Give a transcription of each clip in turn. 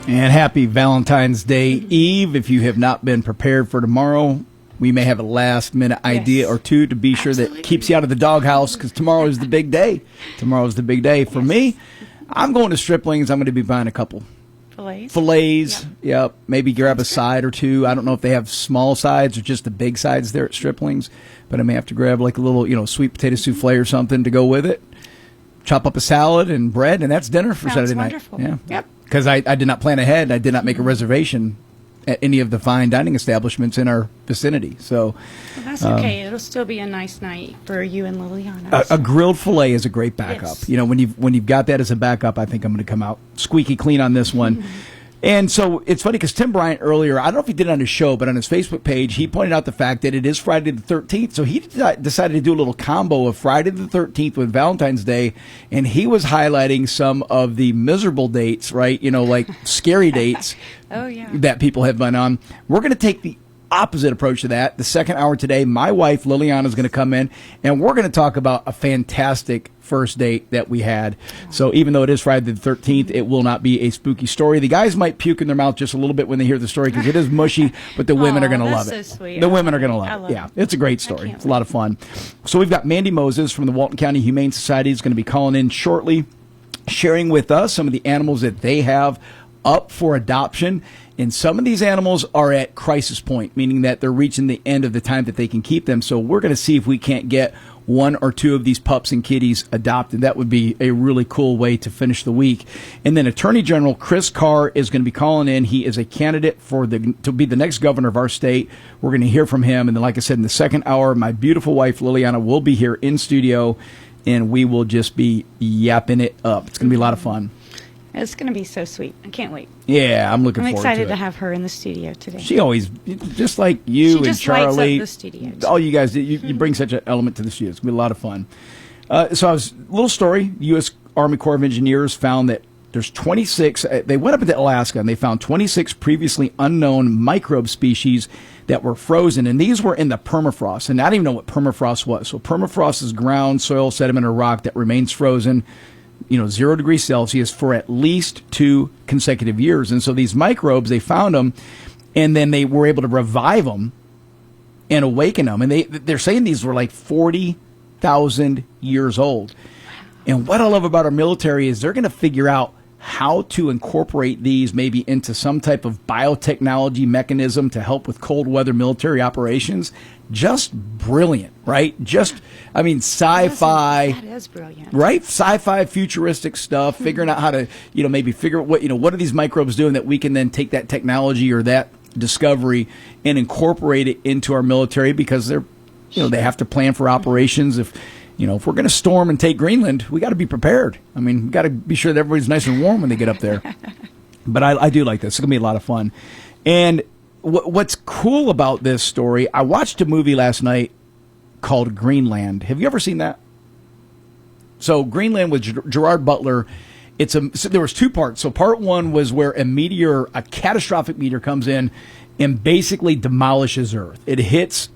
And happy Valentine's Day Eve. If you have not been prepared for tomorrow, we may have a last-minute idea or two to be sure that keeps you out of the doghouse, because tomorrow is the big day. Tomorrow is the big day. For me, I'm going to Stripling's. I'm going to be buying a couple. Fillets. Yep. Maybe grab a side or two. I don't know if they have small sides or just the big sides there at Stripling's, but I may have to grab like a little, sweet potato souffle or something to go with it. Chop up a salad and bread, and that's dinner for Saturday night. Yeah. Yep. Because I did not plan ahead. I did not make a reservation at any of the fine dining establishments in our vicinity. So that's okay. It'll still be a nice night for you and Liliana. A grilled filet is a great backup. Yes. When you've got that as a backup, I think I'm going to come out squeaky clean on this one. And so it's funny because Tim Bryant earlier, I don't know if he did it on his show, but on his Facebook page, he pointed out the fact that it is Friday the 13th. So he decided to do a little combo of Friday the 13th with Valentine's Day, and he was highlighting some of the miserable dates, right? Like scary dates that people have been on. We're going to take the opposite approach to that. The second hour today, my wife Liliana is going to come in, and we're going to talk about a fantastic first date that we had. So even though it is Friday the 13th, it will not be a spooky story. The guys might puke in their mouth just a little bit when they hear the story because it is mushy, but the women are going to love it. So sweet. The women are going to love it. Yeah, it's a great story. It's a lot of fun. So we've got Mandy Moses from the Walton County Humane Society is going to be calling in shortly, sharing with us some of the animals that they have up for adoption. And some of these animals are at crisis point, meaning that they're reaching the end of the time that they can keep them. So we're going to see if we can't get one or two of these pups and kitties adopted. That would be a really cool way to finish the week. And then Attorney General Chris Carr is going to be calling in. He is a candidate to be the next governor of our state. We're going to hear from him. And then, like I said, in the second hour, my beautiful wife Liliana will be here in studio, and we will just be yapping it up. It's going to be a lot of fun. It's going to be so sweet. I can't wait. Yeah, I'm looking forward to it. I'm excited to have her in the studio today. She always, just like you and Charlie, lights up the studio. all you guys, you bring such an element to the studio. It's going to be a lot of fun. Little story, U.S. Army Corps of Engineers found that there's 26, they went up into Alaska and they found 26 previously unknown microbe species that were frozen, and these were in the permafrost. And I didn't even know what permafrost was. So permafrost is ground, soil, sediment, or rock that remains frozen 0 degrees Celsius for at least 2 consecutive years. And so these microbes, they found them, and then they were able to revive them and awaken them. And they're saying these were like 40,000 years old. And what I love about our military is they're going to figure out how to incorporate these maybe into some type of biotechnology mechanism to help with cold weather military operations. Just brilliant, right? Sci-fi. That is brilliant. Right? Sci-fi futuristic stuff, figuring out how to, maybe figure out what are these microbes doing that we can then take that technology or that discovery and incorporate it into our military, because they're, they have to plan for operations. If we're going to storm and take Greenland, we got to be prepared. We got to be sure that everybody's nice and warm when they get up there. But I do like this. It's going to be a lot of fun. And what's cool about this story, I watched a movie last night called Greenland. Have you ever seen that? So Greenland with Gerard Butler. There was 2 parts. So part 1 was where a catastrophic meteor comes in and basically demolishes Earth. It hits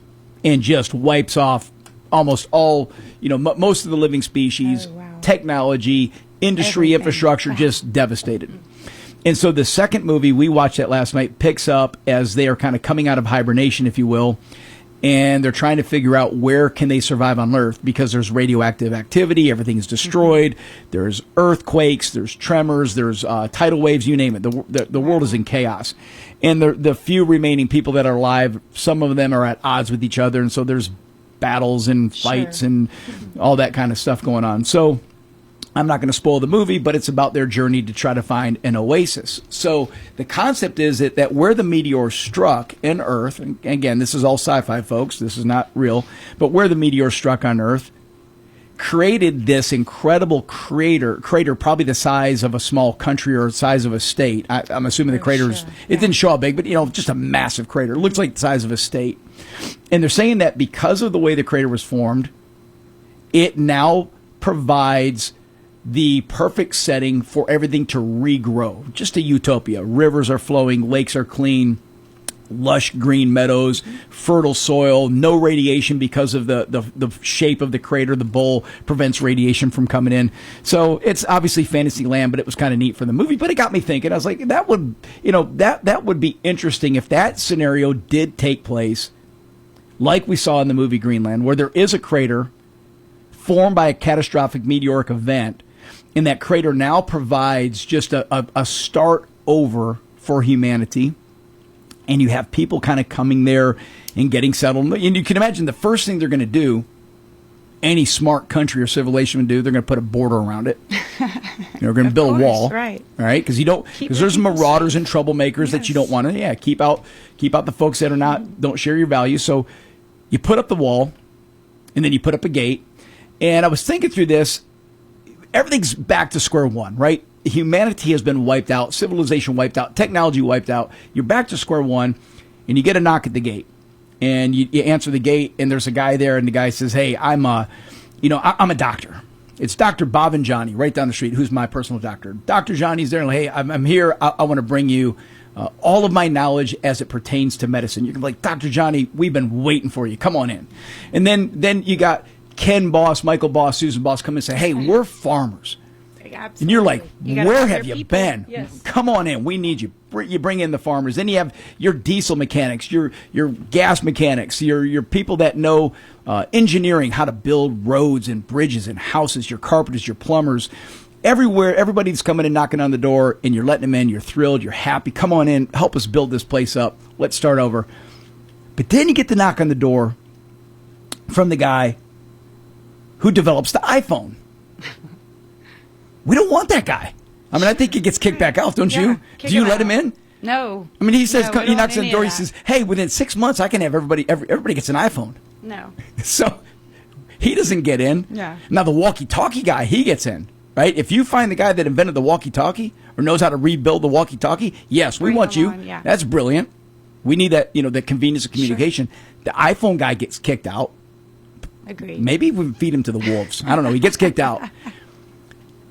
and just wipes off almost all, most of the living species, technology, industry, infrastructure, just devastated. And so the second movie, we watched that last night, picks up as they are kind of coming out of hibernation, if you will, and they're trying to figure out where can they survive on Earth, because there's radioactive activity, everything is destroyed, there's earthquakes, there's tremors, there's tidal waves, you name it. The world is in chaos. And the few remaining people that are alive, some of them are at odds with each other, and so there's battles and fights and all that kind of stuff going on. So I'm not going to spoil the movie, but it's about their journey to try to find an oasis. So the concept is that where the meteor struck in Earth, and again, this is all sci-fi, folks, this is not real, but where the meteor struck on Earth created this incredible crater probably the size of a small country or the size of a state. I'm assuming the crater's, it didn't show how big, but just a massive crater. It looks like the size of a state. And they're saying that because of the way the crater was formed, it now provides the perfect setting for everything to regrow. Just a utopia. Rivers are flowing, lakes are clean, lush green meadows, fertile soil, no radiation because of the shape of the crater. The bowl prevents radiation from coming in. So it's obviously fantasy land, but it was kind of neat for the movie. But it got me thinking. I was like, that would, that would be interesting if that scenario did take place, like we saw in the movie Greenland, where there is a crater formed by a catastrophic meteoric event, and that crater now provides just a start over for humanity. And you have people kind of coming there and getting settled. And you can imagine the first thing they're going to do, any smart country or civilization would do, they're going to put a border around it. They're going to build a wall. Right. All right? Because there's marauders and troublemakers that you don't want to, keep out the folks that don't share your values. So you put up the wall, and then you put up a gate. And I was thinking through this. Everything's back to square one, right? Humanity has been wiped out, civilization wiped out, technology wiped out. You're back to square one, and you get a knock at the gate, and you answer the gate, and there's a guy there, and the guy says, "Hey, I'm a doctor. It's Dr. Johnny right down the street, who's my personal doctor. Dr. Johnny's there, and hey, I'm here. I want to bring you all of my knowledge as it pertains to medicine." You can be like, "Dr. Johnny, we've been waiting for you. Come on in." And then you got Ken Boss, Michael Boss, Susan Boss come in and say, "Hey, we're farmers." Absolutely. And you're like, where have you been? Yes. Come on in. We need you. You bring in the farmers. Then you have your diesel mechanics, your gas mechanics, your people that know engineering, how to build roads and bridges and houses, your carpenters, your plumbers. Everywhere, everybody's coming and knocking on the door, and you're letting them in. You're thrilled. You're happy. Come on in. Help us build this place up. Let's start over. But then you get the knock on the door from the guy who develops the iPhone. We don't want that guy. I mean, I think he gets kicked back out, don't you? Do you let him in? No. I mean, he says, No, he knocks on the door, he that. says, "Hey, within 6 months, I can have everybody gets an iPhone." No. So he doesn't get in. Yeah. Now, the walkie-talkie guy, he gets in, right? If you find the guy that invented the walkie-talkie or knows how to rebuild the walkie-talkie, yes, we Bring want them you. on, yeah. That's brilliant. We need that, the convenience of communication. Sure. The iPhone guy gets kicked out. Agreed. Maybe we feed him to the wolves. I don't know. He gets kicked out.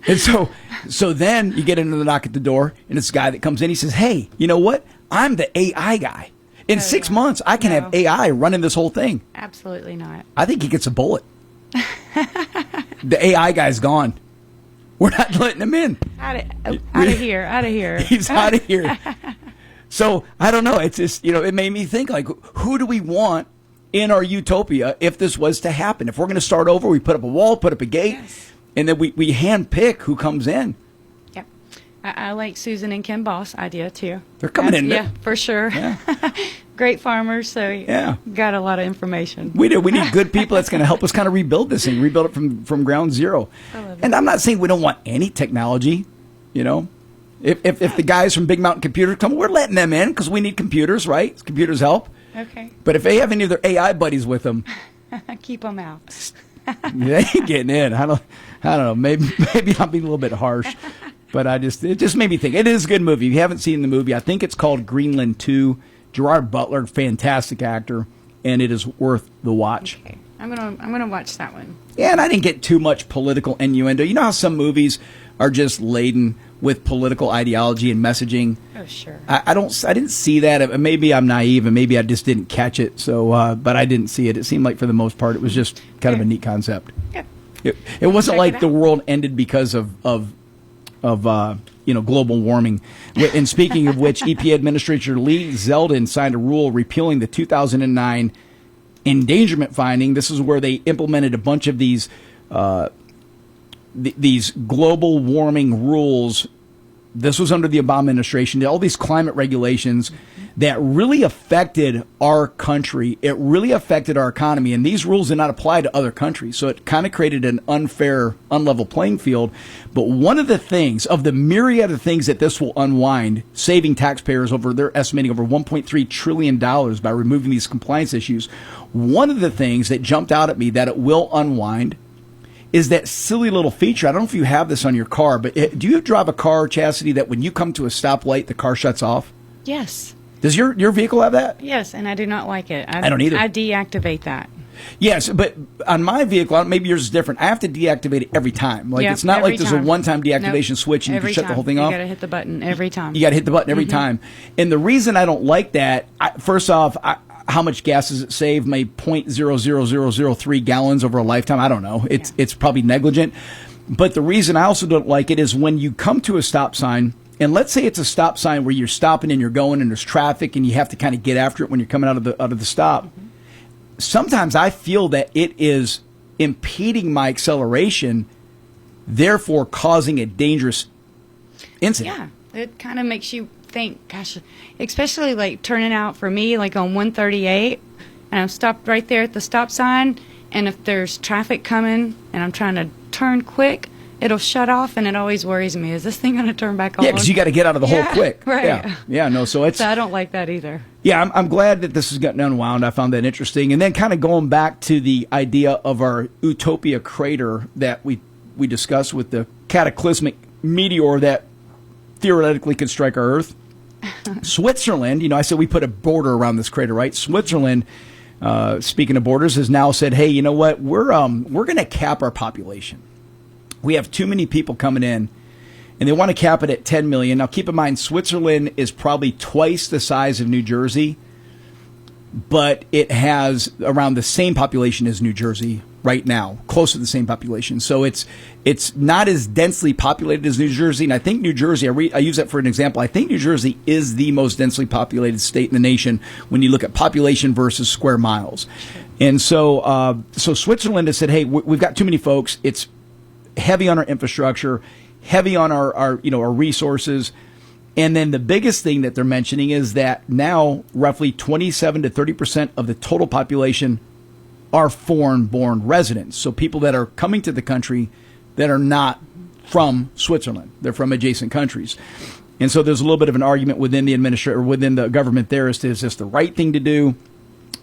And so then you get into the knock at the door, and it's a guy that comes in. He says, "Hey, you know what? I'm the AI guy. In 6 months, I can have AI running this whole thing." Absolutely not. I think he gets a bullet. The AI guy's gone. We're not letting him in. Out of here. He's out of here. So I don't know. It's just, it made me think, like, who do we want in our utopia if this was to happen? If we're going to start over, we put up a wall, put up a gate. Yes. And then we hand pick who comes in. Yep. I like Susan and Ken Boss idea too. They're coming in. Yeah, for sure. Yeah. Great farmers, so got a lot of information. We do. We need good people that's going to help us kind of rebuild this thing, rebuild it from ground zero. I love it. And I'm not saying we don't want any technology, If the guys from Big Mountain Computers come, we're letting them in because we need computers, right? Computers help. Okay. But if they have any of their AI buddies with them, keep them out. they ain't getting in. I don't know. Maybe I'm being a little bit harsh, but it just made me think. It is a good movie. If you haven't seen the movie, I think it's called Greenland 2. Gerard Butler, fantastic actor, and it is worth the watch. Okay. I'm gonna watch that one. Yeah, and I didn't get too much political innuendo. You know how some movies are just laden with political ideology and messaging? Oh, sure. I didn't see that. Maybe I'm naive, and maybe I just didn't catch it. So, but I didn't see it. It seemed like for the most part, it was just kind of a neat concept. Yeah. It wasn't Check like it the out. world ended because of global warming. And speaking of which, EPA Administrator Lee Zeldin signed a rule repealing the 2009 endangerment finding. This is where they implemented a bunch of these global warming rules. This was under the Obama administration. All these climate regulations that really affected our country. It really affected our economy. And these rules did not apply to other countries. So it kind of created an unfair, unlevel playing field. But one of the things, of the myriad of things that this will unwind, saving taxpayers they're estimating over $1.3 trillion by removing these compliance issues. One of the things that jumped out at me that it will unwind is that silly little feature. I don't know if you have this on your car, but do you drive a car, Chastity, that when you come to a stoplight, the car shuts off? Yes. Does your vehicle have that? Yes, and I do not like it. I don't either. I deactivate that. Yes, but on my vehicle, maybe yours is different. I have to deactivate it every time. Like, Yep, it's not every like there's time. a one-time deactivation Nope. switch and you Every can shut the time. whole thing off. You got to hit the button every time. You got to hit the button every time. And the reason I don't like that, first off, how much gas does it save? Maybe 0.00003 gallons over a lifetime. I don't know. It's probably negligent. But the reason I also don't like it is when you come to a stop sign, and let's say it's a stop sign where you're stopping and you're going and there's traffic and you have to kind of get after it when you're coming out of the stop. Sometimes I feel that it is impeding my acceleration, therefore causing a dangerous incident. Yeah, it kind of makes you think, gosh, especially like turning out for me, like on 138, and I'm stopped right there at the stop sign, and if there's traffic coming and I'm trying to turn quick, it'll shut off, and it always worries me. Is this thing going to turn back on? Yeah, because you got to get out of the hole quick. Right. Yeah, no, so it's... So I don't like that either. Yeah, I'm glad that this has gotten unwound. I found that interesting. And then kind of going back to the idea of our Utopia crater that we discussed with the cataclysmic meteor that theoretically could strike our Earth. Switzerland, I said we put a border around this crater, right? Switzerland, speaking of borders, has now said, hey, you know what? We're going to cap our population. We have too many people coming in, and they want to cap it at 10 million. Now, keep in mind, Switzerland is probably twice the size of New Jersey, but it has around the same population as New Jersey right now, close to the same population. So it's not as densely populated as New Jersey. And I think New Jersey, I use that for an example, I think New Jersey is the most densely populated state in the nation when you look at population versus square miles. And so Switzerland has said, hey, we've got too many folks. It's heavy on our infrastructure, heavy on our resources. And then the biggest thing that they're mentioning is that now roughly 27 to 30% of the total population are foreign-born residents. So people that are coming to the country that are not from Switzerland. They're from adjacent countries. And so there's a little bit of an argument within the within the government there as to is this the right thing to do?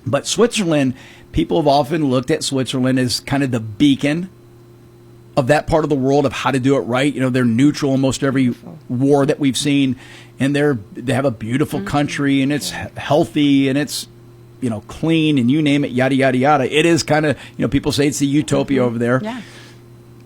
But Switzerland, people have often looked at Switzerland as kind of the beacon of that part of the world of how to do it right. They're neutral in almost every war that we've seen, and they have a beautiful country, and it's healthy, and it's clean, and you name it, yada yada yada. It is kind of people say it's the utopia over there. Yeah.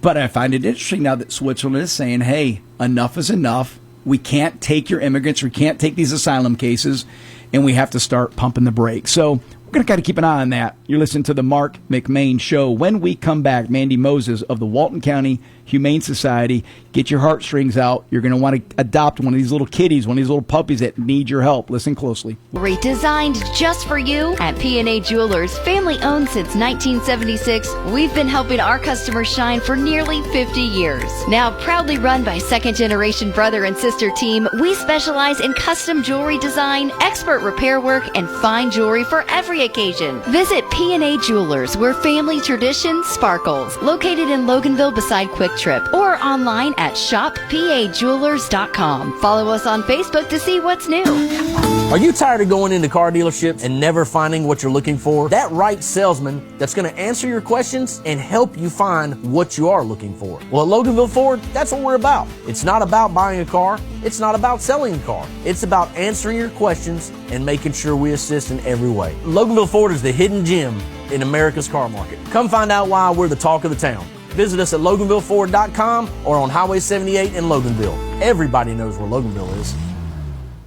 But I find it interesting now that Switzerland is saying, hey, enough is enough. We can't take your immigrants. We can't take these asylum cases, and we have to start pumping the brakes. So we're going to kind of keep an eye on that. You're listening to the Marc McMain Show. When we come back, Mandy Moses of the Walton County Humane Society, get your heartstrings out. You're going to want to adopt one of these little kitties, one of these little puppies that need your help. Listen closely. Redesigned just for you at P&A Jewelers, family owned since 1976. We've been helping our customers shine for nearly 50 years. Now proudly run by second generation brother and sister team, we specialize in custom jewelry design, expert repair work, and fine jewelry for every occasion. Visit P&A Jewelers, where family tradition sparkles. Located in Loganville beside Quick Trip, or online at shoppajewelers.com. Follow us on Facebook to see what's new. Are you tired of going into car dealerships and never finding what you're looking for? That right salesman that's going to answer your questions and help you find what you are looking for. Well, at Loganville Ford, that's what we're about. It's not about buying a car. It's not about selling a car. It's about answering your questions and making sure we assist in every way. Loganville Ford is the hidden gem in America's car market. Come find out why we're the talk of the town. Visit us at LoganvilleFord.com or on Highway 78 in Loganville. Everybody knows where Loganville is.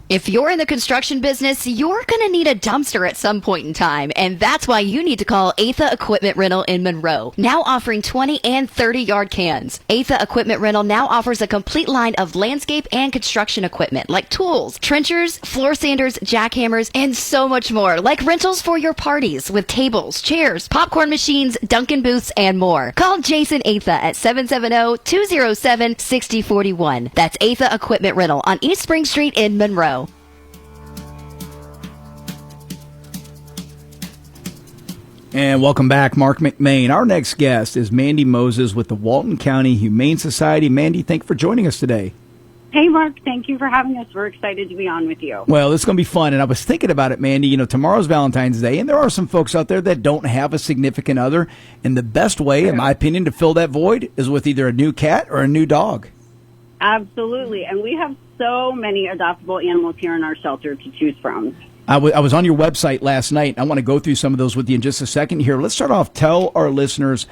If you're in the construction business, you're going to need a dumpster at some point in time, and that's why you need to call Atha Equipment Rental in Monroe, now offering 20 and 30-yard cans. Atha Equipment Rental now offers a complete line of landscape and construction equipment like tools, trenchers, floor sanders, jackhammers, and so much more, like rentals for your parties with tables, chairs, popcorn machines, Dunkin' booths, and more. Call Jason Atha at 770-207-6041. That's Atha Equipment Rental on East Spring Street in Monroe. And welcome back, Marc McMain. Our next guest is Mandy Moses with the Walton County Humane Society. Mandy, thank you for joining us today. Hey, Mark, thank you for having us. We're excited to be on with you. Well, it's going to be fun. And I was thinking about it, Mandy. Tomorrow's Valentine's Day, and there are some folks out there that don't have a significant other. And the best way, in my opinion, to fill that void is with either a new cat or a new dog. Absolutely. And we have so many adoptable animals here in our shelter to choose from. I was on your website last night. I want to go through some of those with you in just a second here. Let's start off. Tell our listeners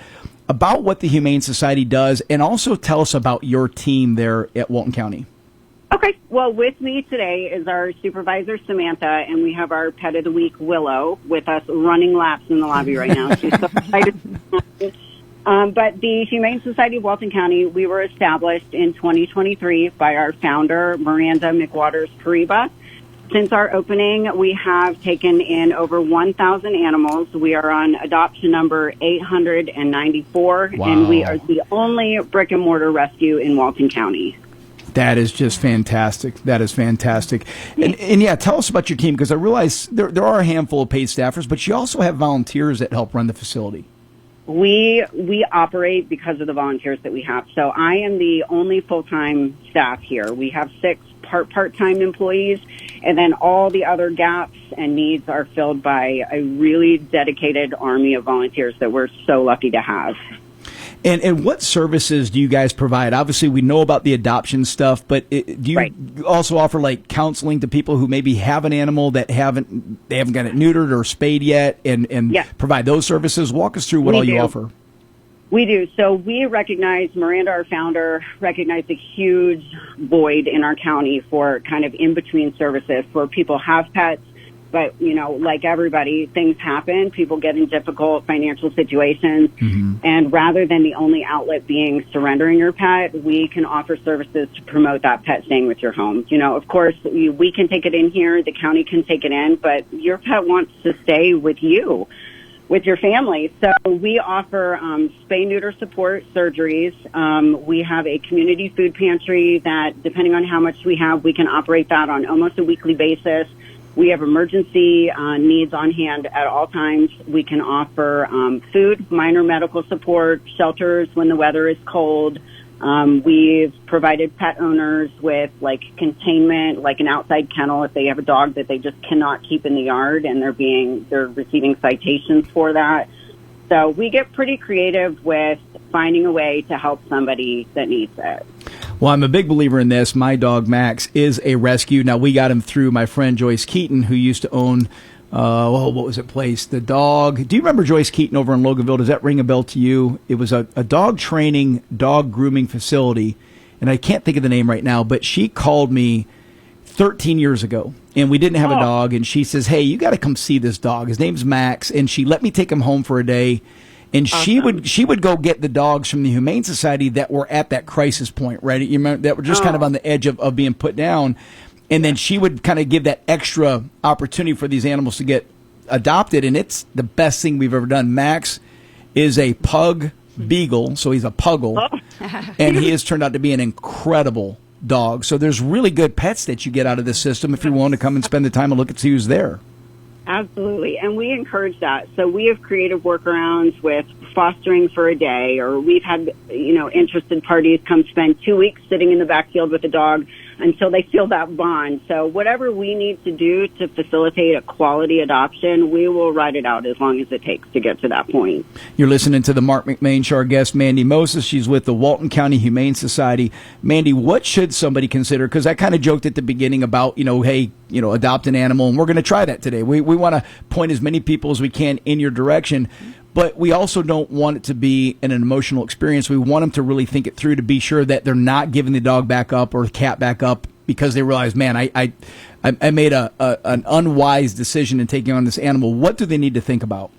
about what the Humane Society does, and also tell us about your team there at Walton County. Okay. Well, with me today is our supervisor, Samantha, and we have our pet of the week, Willow, with us running laps in the lobby right now. She's so excited. But the Humane Society of Walton County, we were established in 2023 by our founder, Miranda McWaters-Kariba. Since our opening, we have taken in over 1,000 animals. We are on adoption number 894, Wow. and we are the only brick-and-mortar rescue in Walton County. That is just fantastic. That is fantastic. And yeah, tell us about your team, because I realize there are a handful of paid staffers, but you also have volunteers that help run the facility. We operate because of the volunteers that we have. So I am the only full-time staff here. We have 6 part-time employees, and then all the other gaps and needs are filled by a really dedicated army of volunteers that we're so lucky to have. And what services do you guys provide? Obviously, we know about the adoption stuff, but do you also offer like counseling to people who maybe have an animal that haven't got it neutered or spayed yet, and Yes. provide those services? Walk us through what all you offer. We do. So we recognize, Miranda, our founder, recognized a huge void in our county for kind of in-between services for people who have pets. But, you know, like everybody, things happen. People get in difficult financial situations. Mm-hmm. And rather than the only outlet being surrendering your pet, we can offer services to promote that pet staying with your home. You know, of course, we can take it in here. The county can take it in. But your pet wants to stay with you, with your family. So we offer spay-neuter support surgeries. We have a community food pantry that, depending on how much we have, we can operate that on almost a weekly basis. We have emergency needs on hand at all times. We can offer food, minor medical support, shelters when the weather is cold. We've provided pet owners with like containment, like an outside kennel if they have a dog that they just cannot keep in the yard and they're receiving citations for that. So we get pretty creative with finding a way to help somebody that needs it. Well, I'm a big believer in this. My dog, Max, is a rescue. Now, we got him through my friend Joyce Keaton, who used to own, what was it place? The dog. Do you remember Joyce Keaton over in Loganville? Does that ring a bell to you? It was a dog training, dog grooming facility, and I can't think of the name right now, but she called me 13 years ago, and we didn't have a dog, and she says, hey, you got to come see this dog. His name's Max, and she let me take him home for a day. And awesome. she would go get the dogs from the Humane Society that were at that crisis point, right? You remember that were just kind of on the edge of being put down, and then she would kind of give that extra opportunity for these animals to get adopted, and it's the best thing we've ever done. Max is a pug beagle, so he's a puggle, and he has turned out to be an incredible dog. So there's really good pets that you get out of this system if you're willing to come and spend the time and look and see who's there. Absolutely, and we encourage that. So we have creative workarounds with fostering for a day, or we've had, interested parties come spend 2 weeks sitting in the backfield with a dog until they feel that bond. So whatever we need to do to facilitate a quality adoption, we will ride it out as long as it takes to get to that point. You're listening to the Marc McMain Show. Our guest, Mandy Moses. She's with the Walton County Humane Society. Mandy, what should somebody consider? Because I kind of joked at the beginning about, hey, adopt an animal, and we're going to try that today. We want to point as many people as we can in your direction. But we also don't want it to be an emotional experience. We want them to really think it through to be sure that they're not giving the dog back up or the cat back up because they realize, man, I made an unwise decision in taking on this animal. What do they need to think about?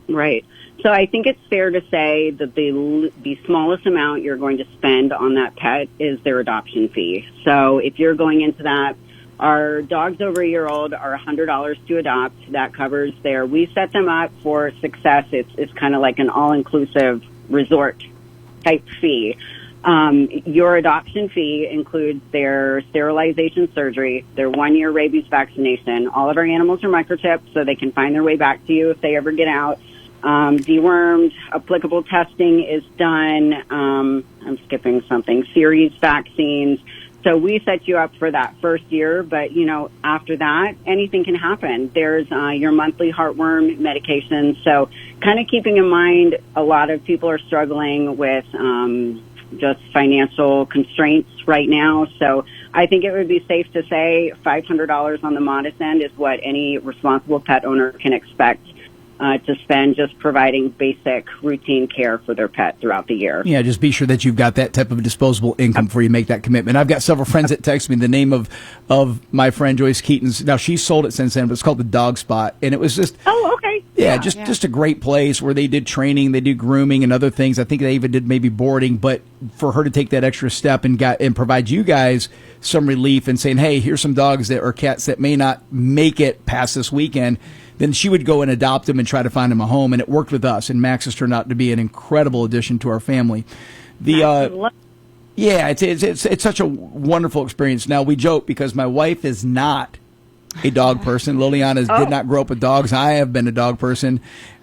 Right. So I think it's fair to say that the smallest amount you're going to spend on that pet is their adoption fee. So if you're going into that, our dogs over a year old are $100 to adopt. That covers we set them up for success. It's kind of like an all-inclusive resort type fee. Your adoption fee includes their sterilization surgery, their 1-year rabies vaccination. All of our animals are microchipped so they can find their way back to you if they ever get out. Dewormed, applicable testing is done. I'm skipping something. Series vaccines. So we set you up for that first year, but, after that, anything can happen. There's your monthly heartworm medication. So kind of keeping in mind, a lot of people are struggling with just financial constraints right now. So I think it would be safe to say $500 on the modest end is what any responsible pet owner can expect to spend just providing basic routine care for their pet throughout the year. Yeah, just be sure that you've got that type of disposable income before you make that commitment. I've got several friends that text me the name of my friend Joyce Keaton's. Now, she's sold it since then, but it's called the Dog Spot. And it was just... Oh, okay. Yeah, just a great place where they did training, they did grooming and other things. I think they even did maybe boarding, but for her to take that extra step and provide you guys some relief and saying, hey, here's some dogs that or cats that may not make it past this weekend, then she would go and adopt them and try to find them a home. And it worked with us. And Max has turned out to be an incredible addition to our family. Yeah, it's such a wonderful experience. Now, we joke because my wife is not a dog person. Liliana did not grow up with dogs. I have been a dog person.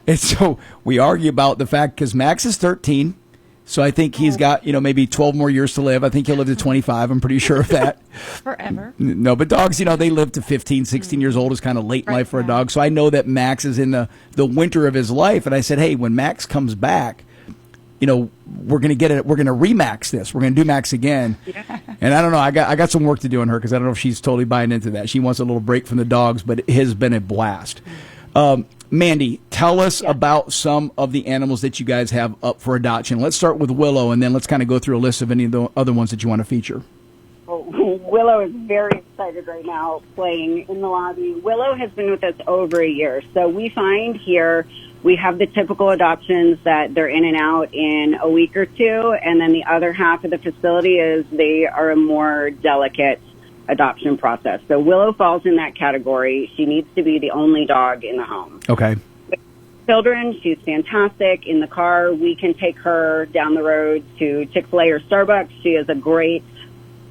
And so we argue about the fact because Max is 13. So I think he's got, maybe 12 more years to live. I think he'll live to 25. I'm pretty sure of that. Forever. No, but dogs, they live to 15, 16 years old is kind of late in life for a dog. So I know that Max is in the winter of his life. And I said, hey, when Max comes back, we're going to we're going to remax this. We're going to do Max again. Yeah. And I don't know. I got some work to do on her because I don't know if she's totally buying into that. She wants a little break from the dogs, but it has been a blast. Mandy, tell us about some of the animals that you guys have up for adoption. Let's start with Willow, and then let's kind of go through a list of any of the other ones that you want to feature. Well, Willow is very excited right now playing in the lobby. Willow has been with us over a year. So we find here we have the typical adoptions that they're in and out in a week or two, and then the other half of the facility is they are a more delicate adoption process. So Willow falls in that category. She needs to be the only dog in the home. Okay. With children, she's fantastic. In the car, we can take her down the road to Chick-fil-A or Starbucks. She is a great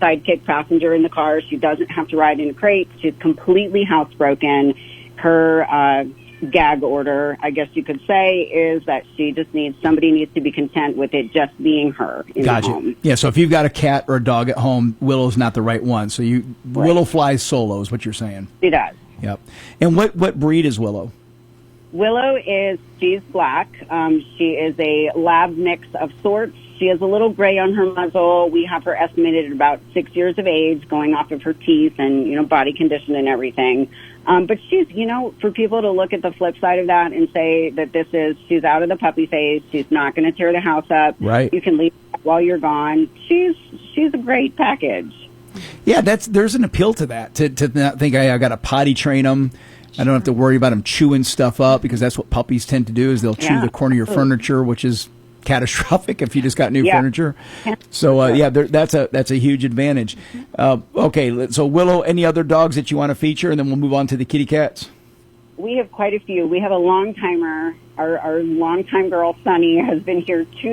sidekick passenger in the car. She doesn't have to ride in a crate. She's completely housebroken. Her gag order, I guess you could say, is that somebody needs to be content with it just being her in the home. Yeah, so if you've got a cat or a dog at home, Willow's not the right one. So Willow flies solo is what you're saying. She does. Yep. And what breed is Willow? Willow she's black. She is a lab mix of sorts. She has a little gray on her muzzle. We have her estimated at about 6 years of age, going off of her teeth and, body condition and everything. But she's, for people to look at the flip side of that and say that she's out of the puppy phase. She's not going to tear the house up. Right. You can leave while you're gone. She's a great package. Yeah, there's an appeal to that, to not think, I got to potty train them. I don't have to worry about them chewing stuff up because that's what puppies tend to do is they'll chew the corner of your furniture, which is catastrophic if you just got new furniture. So that's a huge advantage. Okay, so Willow, any other dogs that you want to feature, and then we'll move on to the kitty cats. We have quite a few. We have a long timer. Our long-time girl, Sunny, has been here 2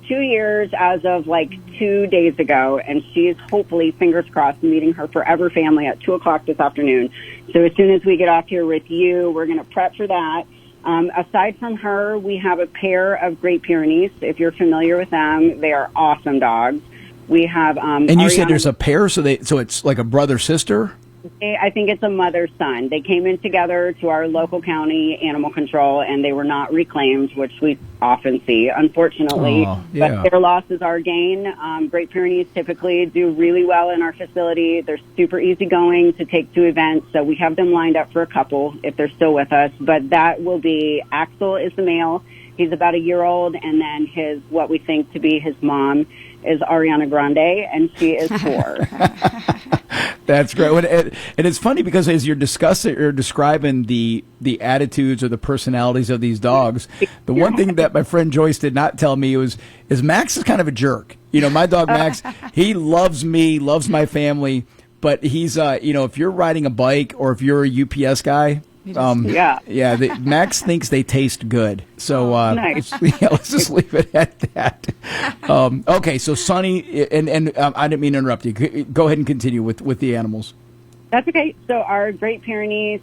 years as of 2 days ago, and she's hopefully, fingers crossed, meeting her forever family at 2 o'clock this afternoon. So as soon as we get off here with you, we're going to prep for that. Aside from her, we have a pair of Great Pyrenees. If you're familiar with them, they are awesome dogs. We have and you said there's a pair, so it's like a brother-sister? I think it's a mother-son. They came in together to our local county animal control, and they were not reclaimed, which we often see, unfortunately. But their loss is our gain. Great Pyrenees typically do really well in our facility. They're super easygoing to take to events, so we have them lined up for a couple if they're still with us. But that will be Axel is the male. He's about a year old, and then what we think to be his mom is Ariana Grande, and she is 4. That's great. And it's funny because as you're describing the attitudes or the personalities of these dogs, the one thing that my friend Joyce did not tell me is Max is kind of a jerk. My dog Max, he loves me, loves my family, but he's, if you're riding a bike or if you're a UPS guy, Max thinks they taste good. So nice. Let's just leave it at that. Okay, so Sunny, and I didn't mean to interrupt you. Go ahead and continue with the animals. That's okay. So our Great Pyrenees,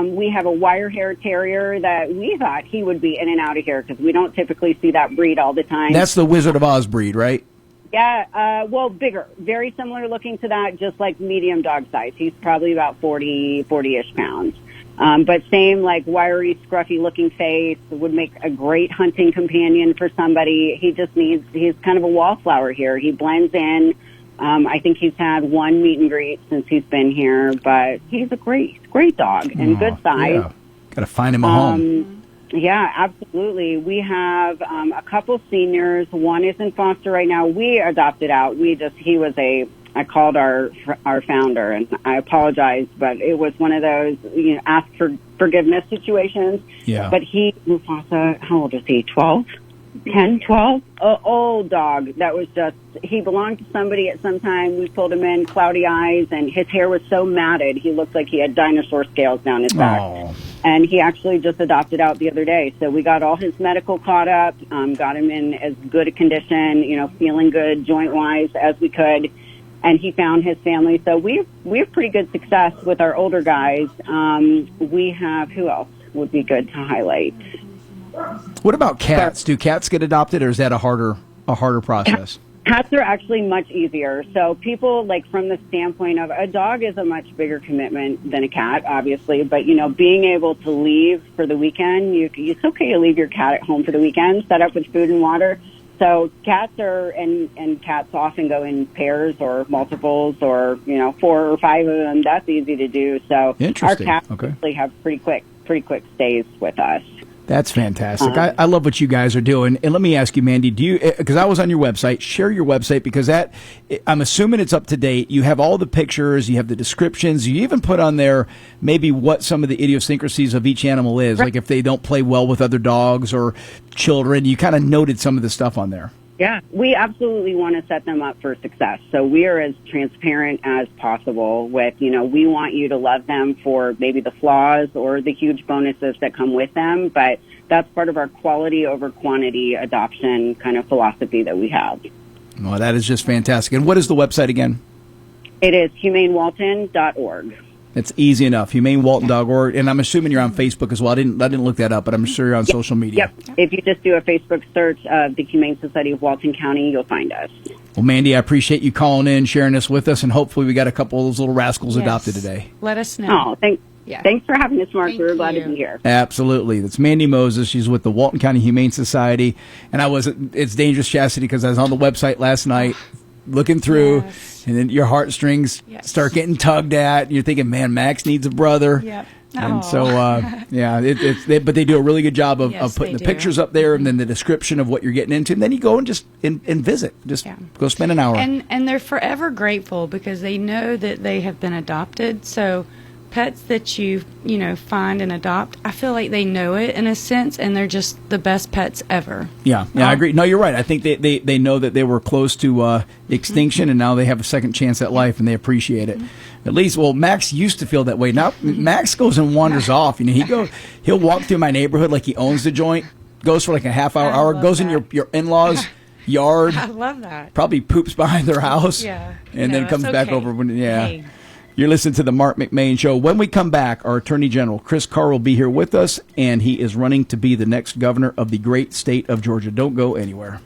we have a wire hair terrier that we thought he would be in and out of here because we don't typically see that breed all the time. That's the Wizard of Oz breed, right? Yeah, bigger. Very similar looking to that, just like medium dog size. He's probably about 40-ish pounds. But same, wiry, scruffy-looking face, would make a great hunting companion for somebody. He's kind of a wallflower here. He blends in I think he's had one meet and greet since he's been here, but he's a great dog and good size. Yeah. Got to find him a home. Yeah, absolutely. We have a couple seniors. One is in foster right now. We adopted out. I called our founder, and I apologize, but it was one of those, ask for forgiveness situations. Yeah. But Mufasa, how old is he? 12? 10, 12? Old dog. That was he belonged to somebody at some time. We pulled him in, cloudy eyes, and his hair was so matted, he looked like he had dinosaur scales down his back. Oh. And he actually just adopted out the other day. So we got all his medical caught up, got him in as good a condition, feeling good joint-wise as we could. And he found his family. So we have pretty good success with our older guys. We have, who else would be good to highlight? What about cats? Do cats get adopted, or is that a harder process? Cats are actually much easier. So people, from the standpoint of a dog is a much bigger commitment than a cat, obviously. But, being able to leave for the weekend, it's okay to leave your cat at home for the weekend, set up with food and water. So cats and cats often go in pairs or multiples or, 4 or 5 of them. That's easy to do. So our cats actually have pretty quick stays with us. That's fantastic. I love what you guys are doing. And let me ask you, Mandy, because I was on your website, share your website, because I'm assuming it's up to date. You have all the pictures, you have the descriptions, you even put on there maybe what some of the idiosyncrasies of each animal is, like if they don't play well with other dogs or children. You kind of noted some of the stuff on there. Yeah, we absolutely want to set them up for success. So we are as transparent as possible with, we want you to love them for maybe the flaws or the huge bonuses that come with them. But that's part of our quality over quantity adoption kind of philosophy that we have. Well, that is just fantastic. And what is the website again? It is humanewalton.org. It's easy enough. HumaneWalton.org. And I'm assuming you're on Facebook as well. I didn't look that up, but I'm sure you're on social media. Yep. If you just do a Facebook search of the Humane Society of Walton County, you'll find us. Well, Mandy, I appreciate you calling in, sharing this with us, and hopefully we got a couple of those little rascals adopted today. Let us know. Oh, thanks for having us, Mark. We're glad to be here. Absolutely. That's Mandy Moses. She's with the Walton County Humane Society. And it's Dangerous Chastity because I was on the website last night looking through, and then your heartstrings start getting tugged at. You're thinking, man, Max needs a brother. Yep. And so, but they do a really good job of putting the pictures up there and then the description of what you're getting into. And then you go and just visit. Go spend an hour. And they're forever grateful because they know that they have been adopted. So pets that you find and adopt, I feel like they know it in a sense, and they're just the best pets ever. Yeah, I agree. No, you're right. I think they know that they were close to extinction, and now they have a second chance at life, and they appreciate it. At least, Max used to feel that way. Now Max goes and wanders off. He'll walk through my neighborhood like he owns the joint. Goes for like a half hour, goes in your in-laws' yard. I love that. Probably poops behind their house. Yeah, and then comes back over. Hey. You're listening to the Marc McMain Show. When we come back, our Attorney General, Chris Carr, will be here with us, and he is running to be the next governor of the great state of Georgia. Don't go anywhere.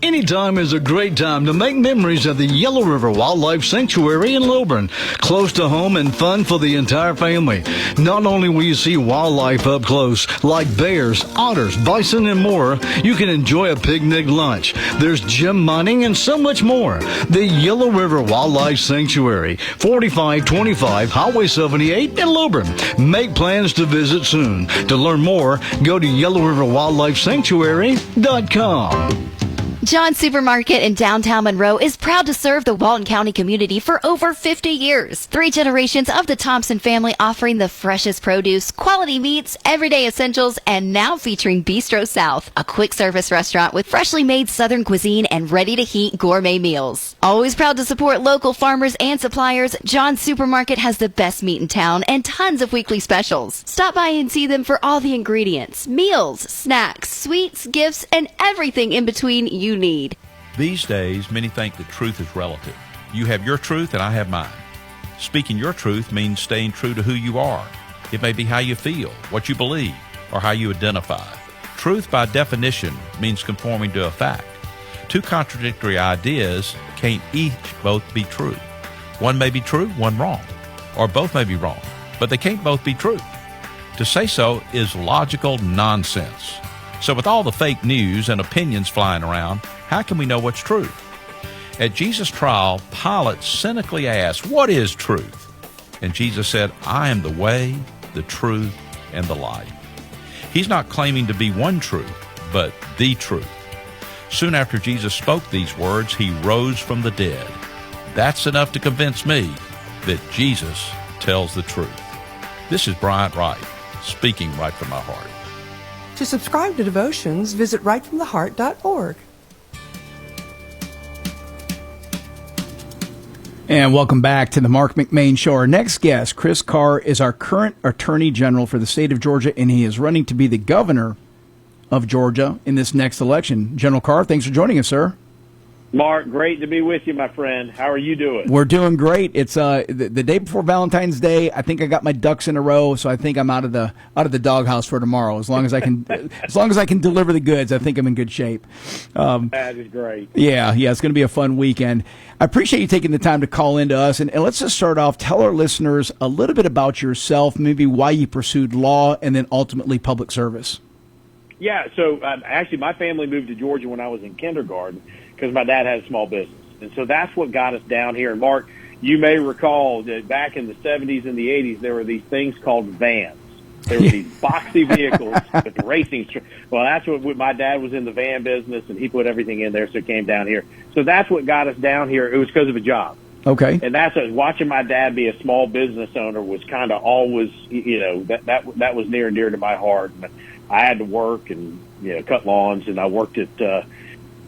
Anytime is a great time to make memories at the Yellow River Wildlife Sanctuary in Lilburn. Close to home and fun for the entire family. Not only will you see wildlife up close, like bears, otters, bison, and more, you can enjoy a picnic lunch. There's gem mining and so much more. The Yellow River Wildlife Sanctuary, 4525 Highway 78 in Lilburn. Make plans to visit soon. To learn more, go to yellowriverwildlifesanctuary.com. John Supermarket in downtown Monroe is proud to serve the Walton County community for over 50 years. 3 generations of the Thompson family offering the freshest produce, quality meats, everyday essentials, and now featuring Bistro South, a quick service restaurant with freshly made Southern cuisine and ready-to-heat gourmet meals. Always proud to support local farmers and suppliers, John Supermarket has the best meat in town and tons of weekly specials. Stop by and see them for all the ingredients, meals, snacks, sweets, gifts, and everything in between you need. These days, many think that truth is relative. You have your truth and I have mine. Speaking your truth means staying true to who you are. It may be how you feel, what you believe, or how you identify. Truth, by definition, means conforming to a fact. 2 contradictory ideas can't each both be true. One may be true, one wrong. Or both may be wrong, but they can't both be true. To say so is logical nonsense. So with all the fake news and opinions flying around, how can we know what's true? At Jesus' trial, Pilate cynically asked, "What is truth?" And Jesus said, "I am the way, the truth, and the life." He's not claiming to be one truth, but the truth. Soon after Jesus spoke these words, he rose from the dead. That's enough to convince me that Jesus tells the truth. This is Bryant Wright, speaking right from my heart. To subscribe to Devotions, visit rightfromtheheart.org. And welcome back to the Marc McMain Show. Our next guest, Chris Carr, is our current Attorney General for the state of Georgia, and he is running to be the governor of Georgia in this next election. General Carr, thanks for joining us, sir. Mark, great to be with you, my friend. How are you doing? We're doing great. It's the day before Valentine's Day. I think I got my ducks in a row, so I think I'm out of the doghouse for tomorrow. As long as I can, deliver the goods, I think I'm in good shape. That is great. Yeah, it's going to be a fun weekend. I appreciate you taking the time to call in to us, and let's just start off. Tell our listeners a little bit about yourself, maybe why you pursued law, and then ultimately public service. Yeah, so actually my family moved to Georgia when I was in kindergarten because my dad had a small business. And so that's what got us down here. And Mark, you may recall that back in the 70s and the 80s, there were these things called vans. There were these boxy vehicles with the racing. Well, that's what my dad was in the van business, and he put everything in there, so it came down here. So that's what got us down here. It was because of a job. Okay. And that's watching my dad be a small business owner was kind of always, that was near and dear to my heart. I had to work and cut lawns, and I worked at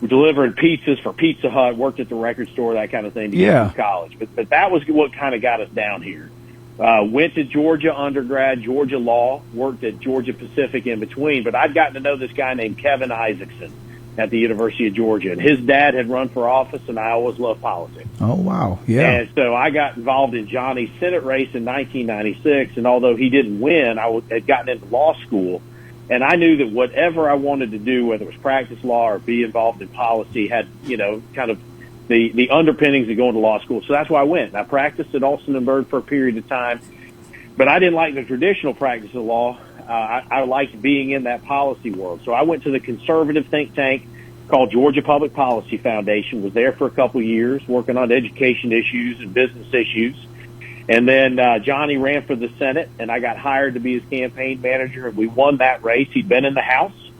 delivering pizzas for Pizza Hut, worked at the record store, that kind of thing to get through college. But that was what kind of got us down here. Went to Georgia undergrad, Georgia law, worked at Georgia Pacific in between. But I'd gotten to know this guy named Kevin Isaacson at the University of Georgia, and his dad had run for office, and I always loved politics. Oh, wow. Yeah. And so I got involved in Johnny's Senate race in 1996, and although he didn't win, I had gotten into law school. And I knew that whatever I wanted to do, whether it was practice law or be involved in policy, had, kind of the underpinnings of going to law school. So that's why I went. I practiced at Alston & Bird for a period of time, but I didn't like the traditional practice of law. I liked being in that policy world. So I went to the conservative think tank called Georgia Public Policy Foundation, was there for a couple of years working on education issues and business issues. And then Johnny ran for the Senate, and I got hired to be his campaign manager, and we won that race. He'd been in the House,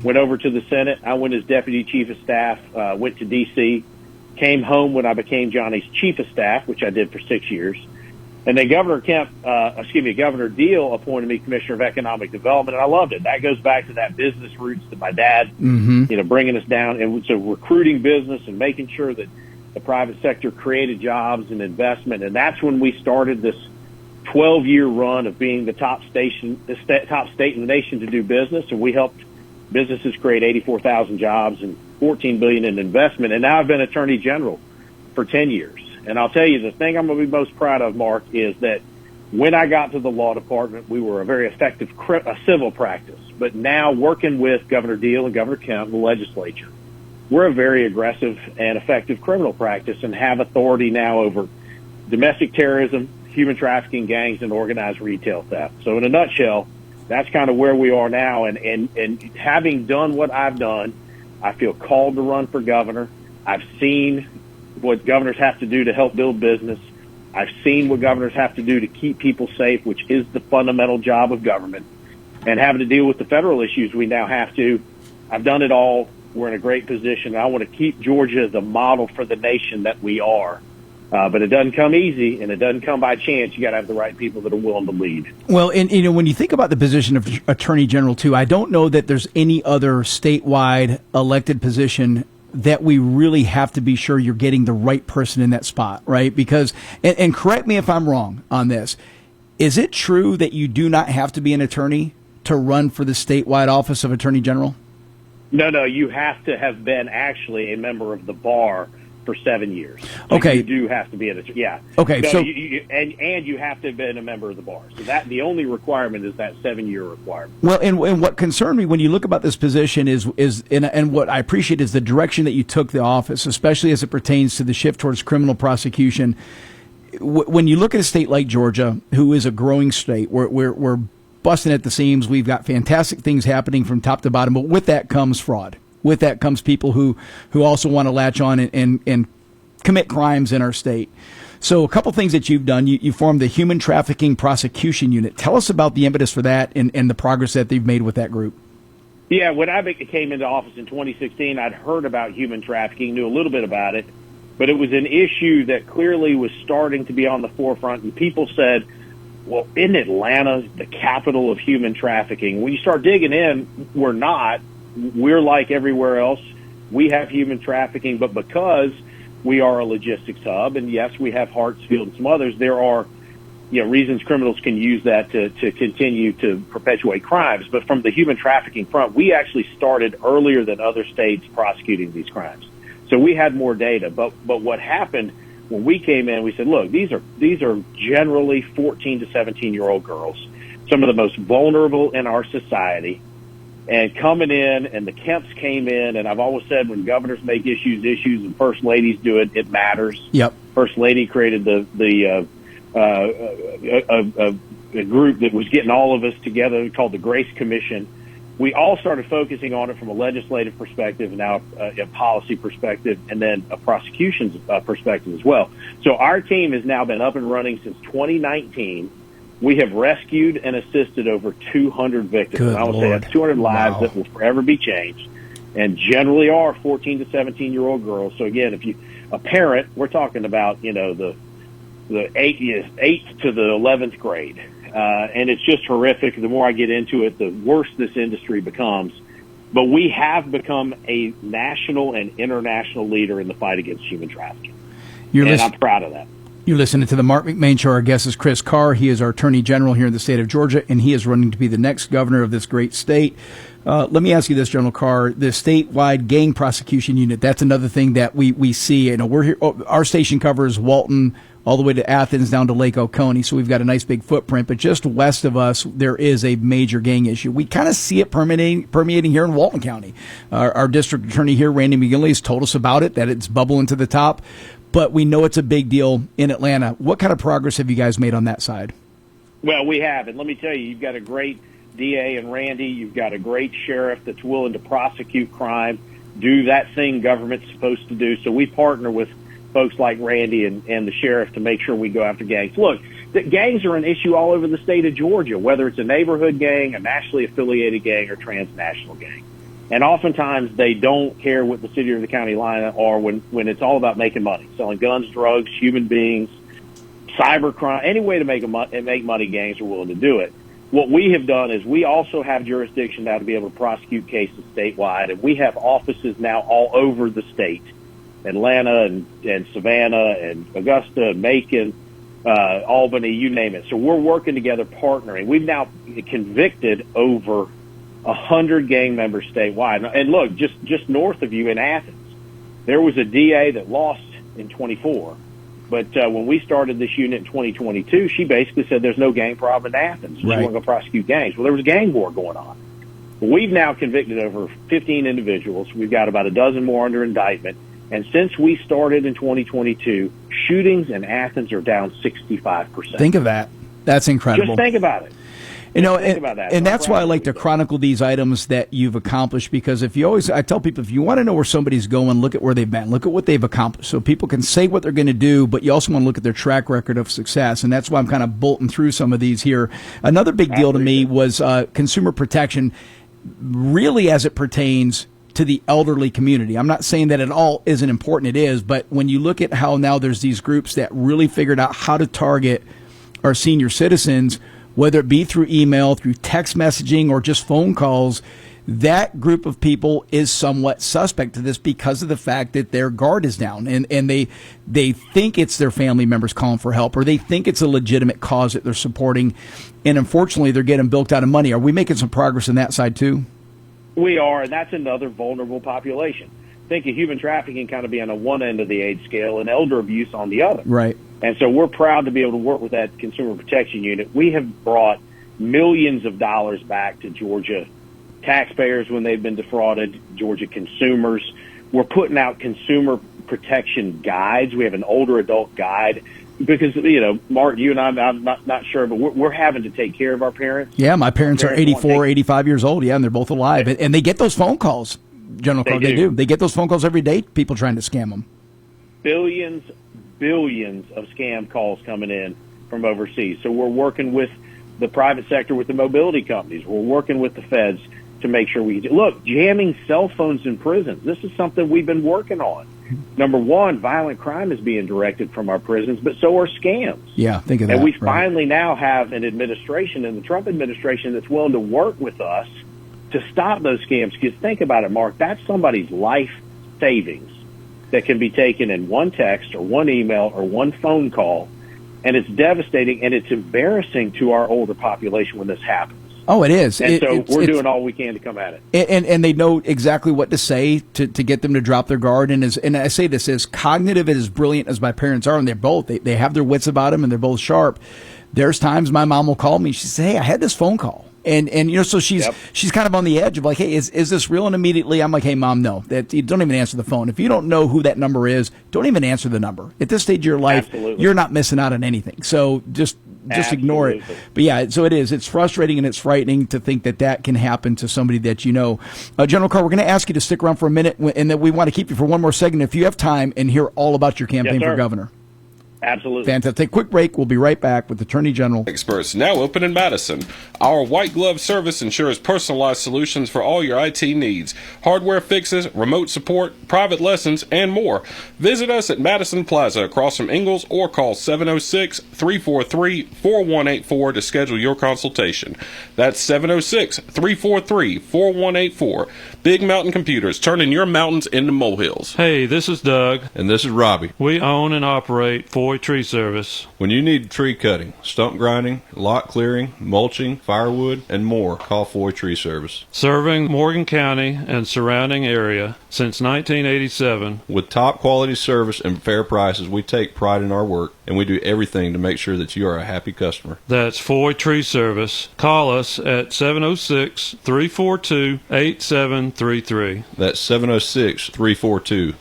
went over to the Senate. I went as deputy chief of staff, went to D.C., came home when I became Johnny's chief of staff, which I did for 6 years. And then Governor Deal appointed me commissioner of economic development, and I loved it. That goes back to that business roots that my dad, bringing us down. And so recruiting business and making sure that the private sector created jobs and investment. And that's when we started this 12-year run of being the top state in the nation to do business. And we helped businesses create 84,000 jobs and $14 billion in investment. And now I've been Attorney General for 10 years. And I'll tell you, the thing I'm going to be most proud of, Mark, is that when I got to the law department, we were a very effective civil practice. But now working with Governor Deal and Governor Kemp, the legislature, we're a very aggressive and effective criminal practice and have authority now over domestic terrorism, human trafficking, gangs, and organized retail theft. So in a nutshell, that's kind of where we are now. And having done what I've done, I feel called to run for governor. I've seen what governors have to do to help build business. I've seen what governors have to do to keep people safe, which is the fundamental job of government. And having to deal with the federal issues we now have to. I've done it all. We're in a great position. I want to keep Georgia the model for the nation that we are. But it doesn't come easy, and it doesn't come by chance. You got to have the right people that are willing to lead. Well, and when you think about the position of Attorney General, too, I don't know that there's any other statewide elected position that we really have to be sure you're getting the right person in that spot, right? Because, and correct me if I'm wrong on this, is it true that you do not have to be an attorney to run for the statewide office of Attorney General? No, you have to have been actually a member of the bar for 7 years. So okay. You do have to be an attorney. Yeah. Okay. So and you have to have been a member of the bar. So that the only requirement is that 7-year requirement. Well, and what concerned me when you look about this position is and what I appreciate is the direction that you took the office, especially as it pertains to the shift towards criminal prosecution. When you look at a state like Georgia, who is a growing state, where busting at the seams. We've got fantastic things happening from top to bottom, but with that comes fraud. With that comes people who also want to latch on and commit crimes in our state. So a couple things that you've done. You formed the Human Trafficking Prosecution Unit. Tell us about the impetus for that and the progress that they've made with that group. Yeah, when I came into office in 2016, I'd heard about human trafficking, knew a little bit about it, but it was an issue that clearly was starting to be on the forefront, and people said, well, isn't Atlanta the capital of human trafficking? When you start digging in, we're not. We're like everywhere else. We have human trafficking, but because we are a logistics hub, and yes, we have Hartsfield and some others, there are reasons criminals can use that to continue to perpetuate crimes. But from the human trafficking front, we actually started earlier than other states prosecuting these crimes. So we had more data. But what happened when we came in, we said, look, these are generally 14 to 17-year-old girls, some of the most vulnerable in our society. And coming in, and the Kemps came in, and I've always said when governors make issues, and first ladies do it, it matters. Yep. First lady created a group that was getting all of us together called the Grace Commission. We all started focusing on it from a legislative perspective, now a policy perspective, and then a prosecution's perspective as well. So our team has now been up and running since 2019. We have rescued and assisted over 200 victims. Good and I would say Lord. that's 200 lives Wow. that will forever be changed, and generally are 14 to 17-year-old girls. So again, if you a parent, we're talking about the 8th to the 11th grade, and it's just horrific. The more I get into it, the worse this industry becomes. But we have become a national and international leader in the fight against human trafficking, I'm proud of that. You're listening to the Marc McMain Show. Our guest is Chris Carr. He is our Attorney General here in the state of Georgia, and he is running to be the next governor of this great state. Let me ask you this, General Carr. The statewide gang prosecution unit, that's another thing that we see. We're here. Our station covers Walton all the way to Athens down to Lake Oconee, so we've got a nice big footprint. But just west of us, there is a major gang issue. We kind of see it permeating here in Walton County. Our district attorney here, Randy McGinley, has told us about it, that it's bubbling to the top. But we know it's a big deal in Atlanta. What kind of progress have you guys made on that side? Well, we have. And let me tell you, you've got a great DA and Randy. You've got a great sheriff that's willing to prosecute crime, do that thing government's supposed to do. So we partner with folks like Randy and the sheriff to make sure we go after gangs. Look, the gangs are an issue all over the state of Georgia, whether it's a neighborhood gang, a nationally affiliated gang, or transnational gang. And oftentimes they don't care what the city or the county line are when it's all about making money, selling guns, drugs, human beings, cyber crime. Any way to make money, gangs are willing to do it. What we have done is we also have jurisdiction now to be able to prosecute cases statewide, and we have offices now all over the state, Atlanta and Savannah and Augusta and Macon, Albany, you name it. So we're working together, partnering. We've now convicted over 100 gang members statewide. And look, just north of you in Athens, there was a DA that lost in 24. But when we started this unit in 2022, she basically said there's no gang problem in Athens. She wasn't going to prosecute gangs. Well, there was a gang war going on. We've now convicted over 15 individuals. We've got about a dozen more under indictment. And since we started in 2022, shootings in Athens are down 65%. Think of that. That's incredible. Just think about it. And that's why I like to chronicle these items that you've accomplished, because I tell people, if you want to know where somebody's going, look at where they've been, look at what they've accomplished. So people can say what they're going to do, but you also want to look at their track record of success. And that's why I'm kind of bolting through some of these here. Another big deal to me was consumer protection, really as it pertains to the elderly community. I'm not saying that at all isn't important. It is. But when you look at how now there's these groups that really figured out how to target our senior citizens, whether it be through email, through text messaging, or just phone calls, that group of people is somewhat suspect to this because of the fact that their guard is down and they think it's their family members calling for help, or they think it's a legitimate cause that they're supporting. And unfortunately, they're getting bilked out of money. Are we making some progress on that side too? We are, and that's another vulnerable population. Think of human trafficking kind of being on one end of the age scale and elder abuse on the other. Right. And so we're proud to be able to work with that Consumer Protection Unit. We have brought millions of dollars back to Georgia taxpayers when they've been defrauded, Georgia consumers. We're putting out consumer protection guides. We have an older adult guide because, Mark, you and I'm not sure, but we're having to take care of our parents. Yeah, my parents are 84, 85 years old. Yeah, and they're both alive. And they get those phone calls, General Carr. They do. They get those phone calls every day, people trying to scam them. Billions of scam calls coming in from overseas. So we're working with the private sector, with the mobility companies. We're working with the feds to make sure look, jamming cell phones in prisons. This is something we've been working on. Number one, violent crime is being directed from our prisons, but so are scams. Yeah, think of that. And we finally now have an administration in the Trump administration that's willing to work with us to stop those scams. Because think about it, Mark, that's somebody's life savings that can be taken in one text or one email or one phone call. And it's devastating and it's embarrassing to our older population when this happens. Oh, it is. And so we're doing all we can to come at it. And they know exactly what to say to get them to drop their guard. And I say this, as cognitive and as brilliant as my parents are, and they're both, they have their wits about them and they're both sharp. There's times my mom will call me. She says, hey, I had this phone call. And so she's kind of on the edge of like, hey, is this real? And immediately I'm like, hey, Mom, no, you don't even answer the phone. If you don't know who that number is, don't even answer the number. At this stage of your life, You're not missing out on anything. So just ignore it. But yeah, so it is. It's frustrating and it's frightening to think that can happen to somebody that you know. General Carr, we're going to ask you to stick around for a minute, and then we want to keep you for one more segment if you have time and hear all about your campaign for governor. Absolutely. Fantastic. Quick break. We'll be right back with Attorney General. Experts now open in Madison. Our white glove service ensures personalized solutions for all your IT needs. Hardware fixes, remote support, private lessons, and more. Visit us at Madison Plaza across from Ingalls or call 706-343-4184 to schedule your consultation. That's 706-343-4184. Big Mountain Computers, turning your mountains into molehills. Hey, this is Doug. And this is Robbie. We own and operate Foy Tree Service. When you need tree cutting, stump grinding, lot clearing, mulching, firewood, and more, call Foy Tree Service. Serving Morgan County and surrounding area since 1987. With top quality service and fair prices, we take pride in our work, and we do everything to make sure that you are a happy customer. That's Foy Tree Service. Call us at 706-342-8733. That's 706-342-TREE.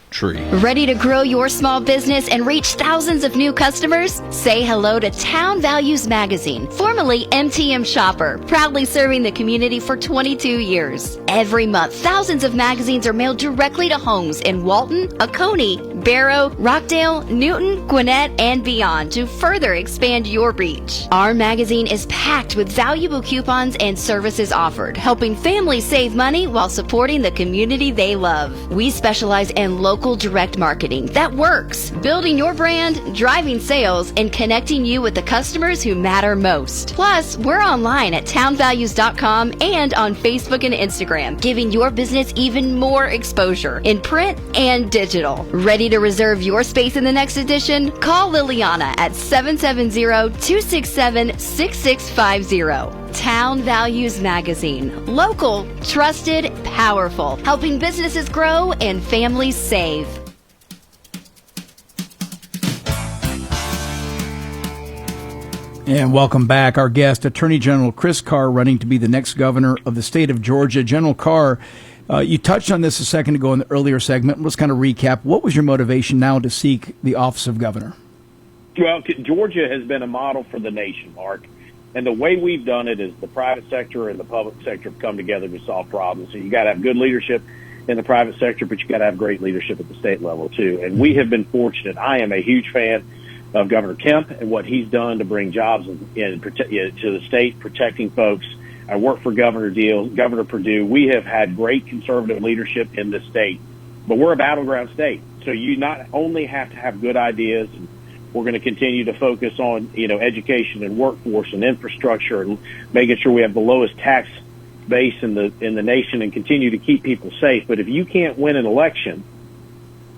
Ready to grow your small business and reach thousands of new customers? Say hello to Town Values Magazine, formerly MTM Shopper, proudly serving the community for 22 years. Every month, thousands of magazines are mailed directly to homes in Walton, Oconee, Barrow, Rockdale, Newton, Gwinnett, and beyond to further expand your reach. Our magazine is packed with valuable coupons and services offered, helping families save money while supporting the community they love. We specialize in local direct marketing that works, building your brand, driving sales, and connecting you with the customers who matter most. Plus, we're online at townvalues.com and on Facebook and Instagram, giving your business even more exposure in print and digital. Ready to reserve your space in the next edition? Call Liliana at 770-267-6650. Town Values Magazine. Local, trusted, powerful. Helping businesses grow and families save. And welcome back. Our guest, Attorney General Chris Carr, running to be the next governor of the state of Georgia. General Carr, you touched on this a second ago in the earlier segment. Let's kind of recap. What was your motivation now to seek the office of governor? Well, Georgia has been a model for the nation, Mark. And the way we've done it is the private sector and the public sector have come together to solve problems. So you got to have good leadership in the private sector, but you got to have great leadership at the state level, too. And we have been fortunate. I am a huge fan of Governor Kemp and what he's done to bring jobs to the state, protecting folks. I work for Governor Perdue. We have had great conservative leadership in the state, but we're a battleground state. So you not only have to have good ideas, and we're going to continue to focus on, education and workforce and infrastructure and making sure we have the lowest tax base in the nation and continue to keep people safe. But if you can't win an election,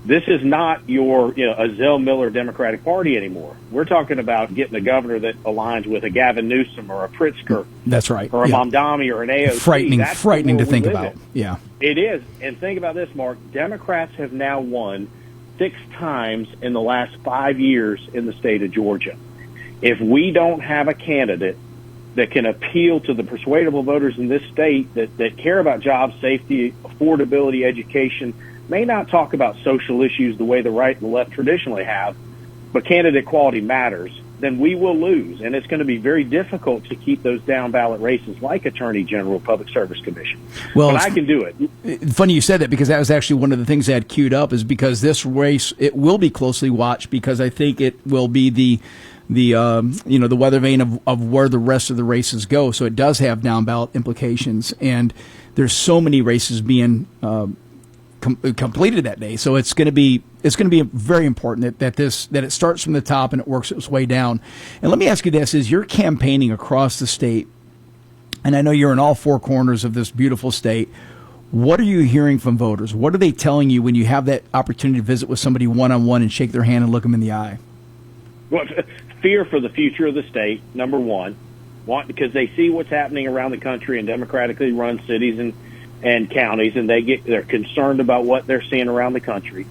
this is not your, a Zell Miller Democratic Party anymore. We're talking about getting a governor that aligns with a Gavin Newsom or a Pritzker. That's right. Or a Mamdani or an AOC. Frightening to think about. Yeah. It is. And think about this, Mark. Democrats have now won 6 times in the last 5 years in the state of Georgia. If we don't have a candidate that can appeal to the persuadable voters in this state that care about job safety, affordability, education, may not talk about social issues the way the right and the left traditionally have, but candidate quality matters, then we will lose. And it's going to be very difficult to keep those down ballot races like Attorney General, Public Service Commission. Well, but I can do it. Funny you said that, because that was actually one of the things I had queued up, is because this race, it will be closely watched, because I think it will be the weather vane of where the rest of the races go. So it does have down ballot implications, and there's so many races being completed that day. So it's going to be very important that it starts from the top and it works its way down. And let me ask you this: is you're campaigning across the state, and I know you're in all four corners of this beautiful state. What are you hearing from voters? What are they telling you when you have that opportunity to visit with somebody one-on-one and shake their hand and look them in the eye? Well, fear for the future of the state, number one, because they see what's happening around the country in democratically run cities and counties, and they're concerned about what they're seeing around the country.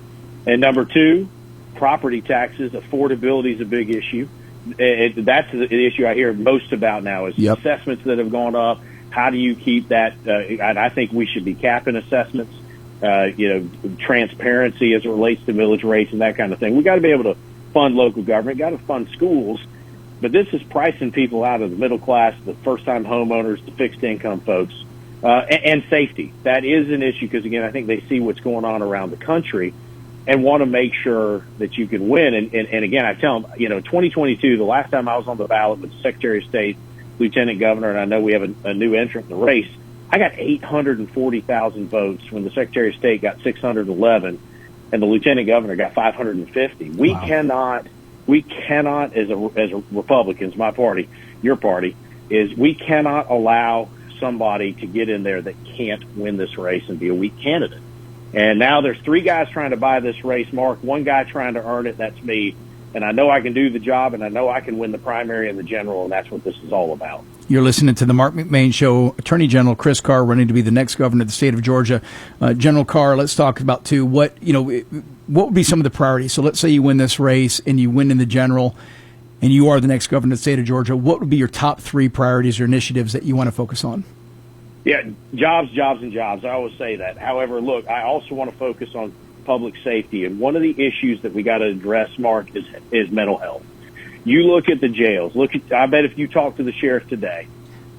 And number two, property taxes, affordability is a big issue. That's the issue I hear most about now is assessments that have gone up. How do you keep that? I think we should be capping assessments, transparency as it relates to millage rates and that kind of thing. We got to be able to fund local government, got to fund schools, but this is pricing people out of the middle class, the first-time homeowners, the fixed-income folks. And safety. That is an issue because, again, I think they see what's going on around the country and want to make sure that you can win. And again, I tell them, 2022, the last time I was on the ballot with the Secretary of State, Lieutenant Governor, and I know we have a new entrant in the race, I got 840,000 votes when the Secretary of State got 611 and the Lieutenant Governor got 550. We cannot, as Republicans, my party, your party, we cannot allow somebody to get in there that can't win this race and be a weak candidate. And now there's three guys trying to buy this race, Mark. One guy trying to earn it, that's me. And I know I can do the job, and I know I can win the primary and the general, and that's what this is all about. You're listening to the Marc McMain Show. Attorney General Chris Carr running to be the next governor of the state of Georgia. General Carr, let's talk about, what would be some of the priorities? So let's say you win this race and you win in the general, and you are the next governor of the state of Georgia. What would be your top three priorities or initiatives that you want to focus on? Yeah, jobs, and jobs. I always say that. However, look, I also want to focus on public safety. And one of the issues that we got to address, Mark, is mental health. You look at the jails. I bet if you talk to the sheriff today,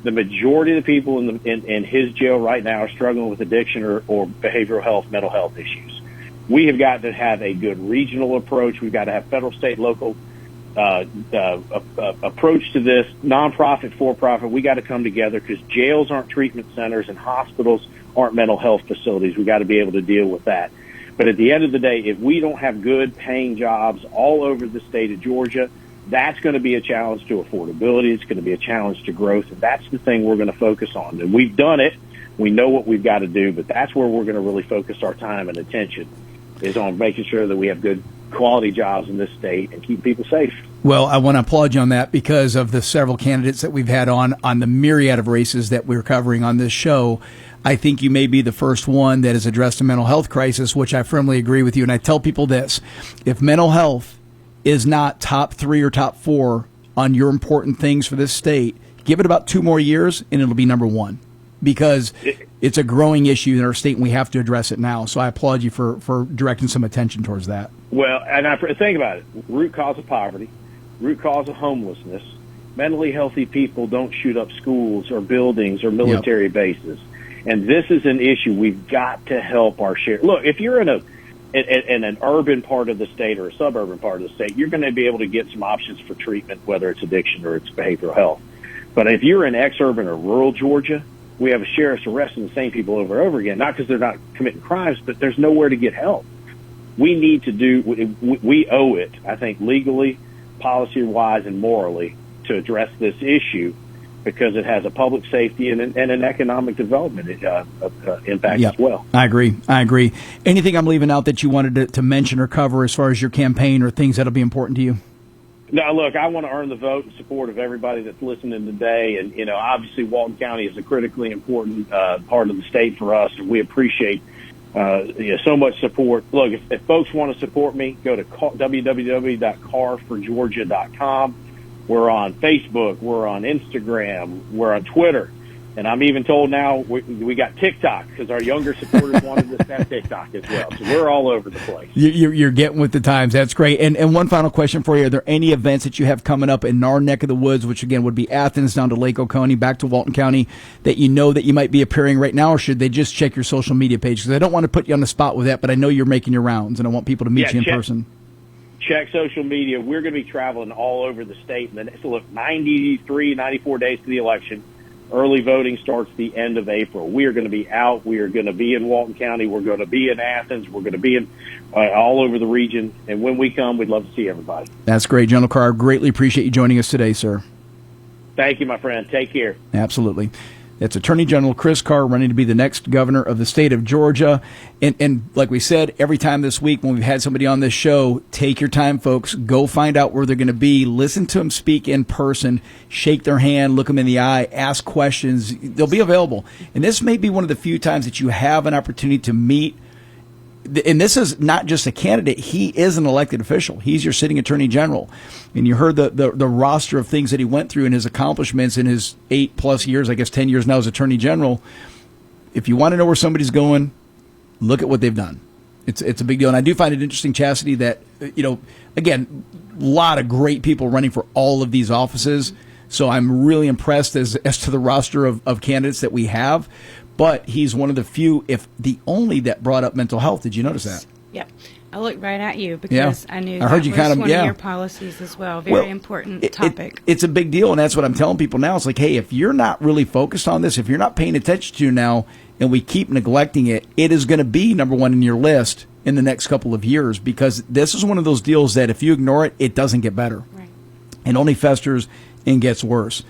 the majority of the people in his jail right now are struggling with addiction or behavioral health, mental health issues. We have got to have a good regional approach. We've got to have federal, state, local approach to this, nonprofit, for-profit. We got to come together because jails aren't treatment centers and hospitals aren't mental health facilities. We got to be able to deal with that. But at the end of the day, if we don't have good paying jobs all over the state of Georgia, that's going to be a challenge to affordability. It's going to be a challenge to growth. And that's the thing we're going to focus on. And we've done it. We know what we've got to do, but that's where we're going to really focus our time and attention, is on making sure that we have good quality jobs in this state and keep people safe. Well, I want to applaud you on that because of the several candidates that we've had on the myriad of races that we're covering on this show. I think you may be the first one that has addressed a mental health crisis, which I firmly agree with you. And I tell people this: if mental health is not top 3 or top 4 on your important things for this state, give it about 2 more years and it'll be number 1, because it's a growing issue in our state and we have to address it now. So I applaud you for directing some attention towards that. Well, and I think about it: root cause of poverty, root cause of homelessness. Mentally healthy people don't shoot up schools or buildings or military bases. And this is an issue we've got to help our share. Look, if you're in an urban part of the state or a suburban part of the state, you're going to be able to get some options for treatment, whether it's addiction or it's behavioral health. But if you're in exurban or rural Georgia, we have a sheriff's arresting the same people over and over again, not because they're not committing crimes, but there's nowhere to get help. We need to we owe it, I think, legally, policy-wise, and morally to address this issue, because it has a public safety and an economic development impact as well. I agree. Anything I'm leaving out that you wanted to mention or cover as far as your campaign or things that'll be important to you? No, look, I want to earn the vote and support of everybody that's listening today. And, obviously Walton County is a critically important part of the state for us, and we appreciate so much support. Look, if folks want to support me, go to www.carforgeorgia.com. We're on Facebook, we're on Instagram, we're on Twitter, And I'm even told now we got TikTok because our younger supporters wanted us to have TikTok as well. So we're all over the place. You're getting with the times. That's great. And one final question for you. Are there any events that you have coming up in our neck of the woods, which, again, would be Athens down to Lake Oconee, back to Walton County, that you know that you might be appearing right now, or should they just check your social media page? Because I don't want to put you on the spot with that, but I know you're making your rounds, and I want people to meet you in person. Check social media. We're going to be traveling all over the state. And so look, 94 days to the election. Early voting starts the end of April. We are going to be out. We are going to be in Walton County. We're going to be in Athens. We're going to be in all over the region. And when we come, we'd love to see everybody. That's great, General Carr. Greatly appreciate you joining us today, sir. Thank you, my friend. Take care. Absolutely. That's Attorney General Chris Carr running to be the next governor of the state of Georgia. And like we said, every time this week when we've had somebody on this show, take your time, folks. Go find out where they're going to be. Listen to them speak in person. Shake their hand. Look them in the eye. Ask questions. They'll be available. And this may be one of the few times that you have an opportunity to meet. And this is not just a candidate. He is an elected official. He's your sitting attorney general. And you heard the roster of things that he went through and his accomplishments in his 8+ years, I guess 10 years now as attorney general. If you want to know where somebody's going, look at what they've done. It's a big deal. And I do find it interesting, Chastity, that, again, a lot of great people running for all of these offices. So I'm really impressed as to the roster of candidates that we have. But he's one of the few, if the only, that brought up mental health. Did you notice that? Yep. I looked right at you because I knew I heard that you was kind of, one of your policies as well. Very important topic. It's a big deal, and that's what I'm telling people now. It's like, hey, if you're not really focused on this, if you're not paying attention to now, and we keep neglecting it, it is going to be number one in your list in the next couple of years, because this is one of those deals that if you ignore it, it doesn't get better. Right. It only festers and gets worse.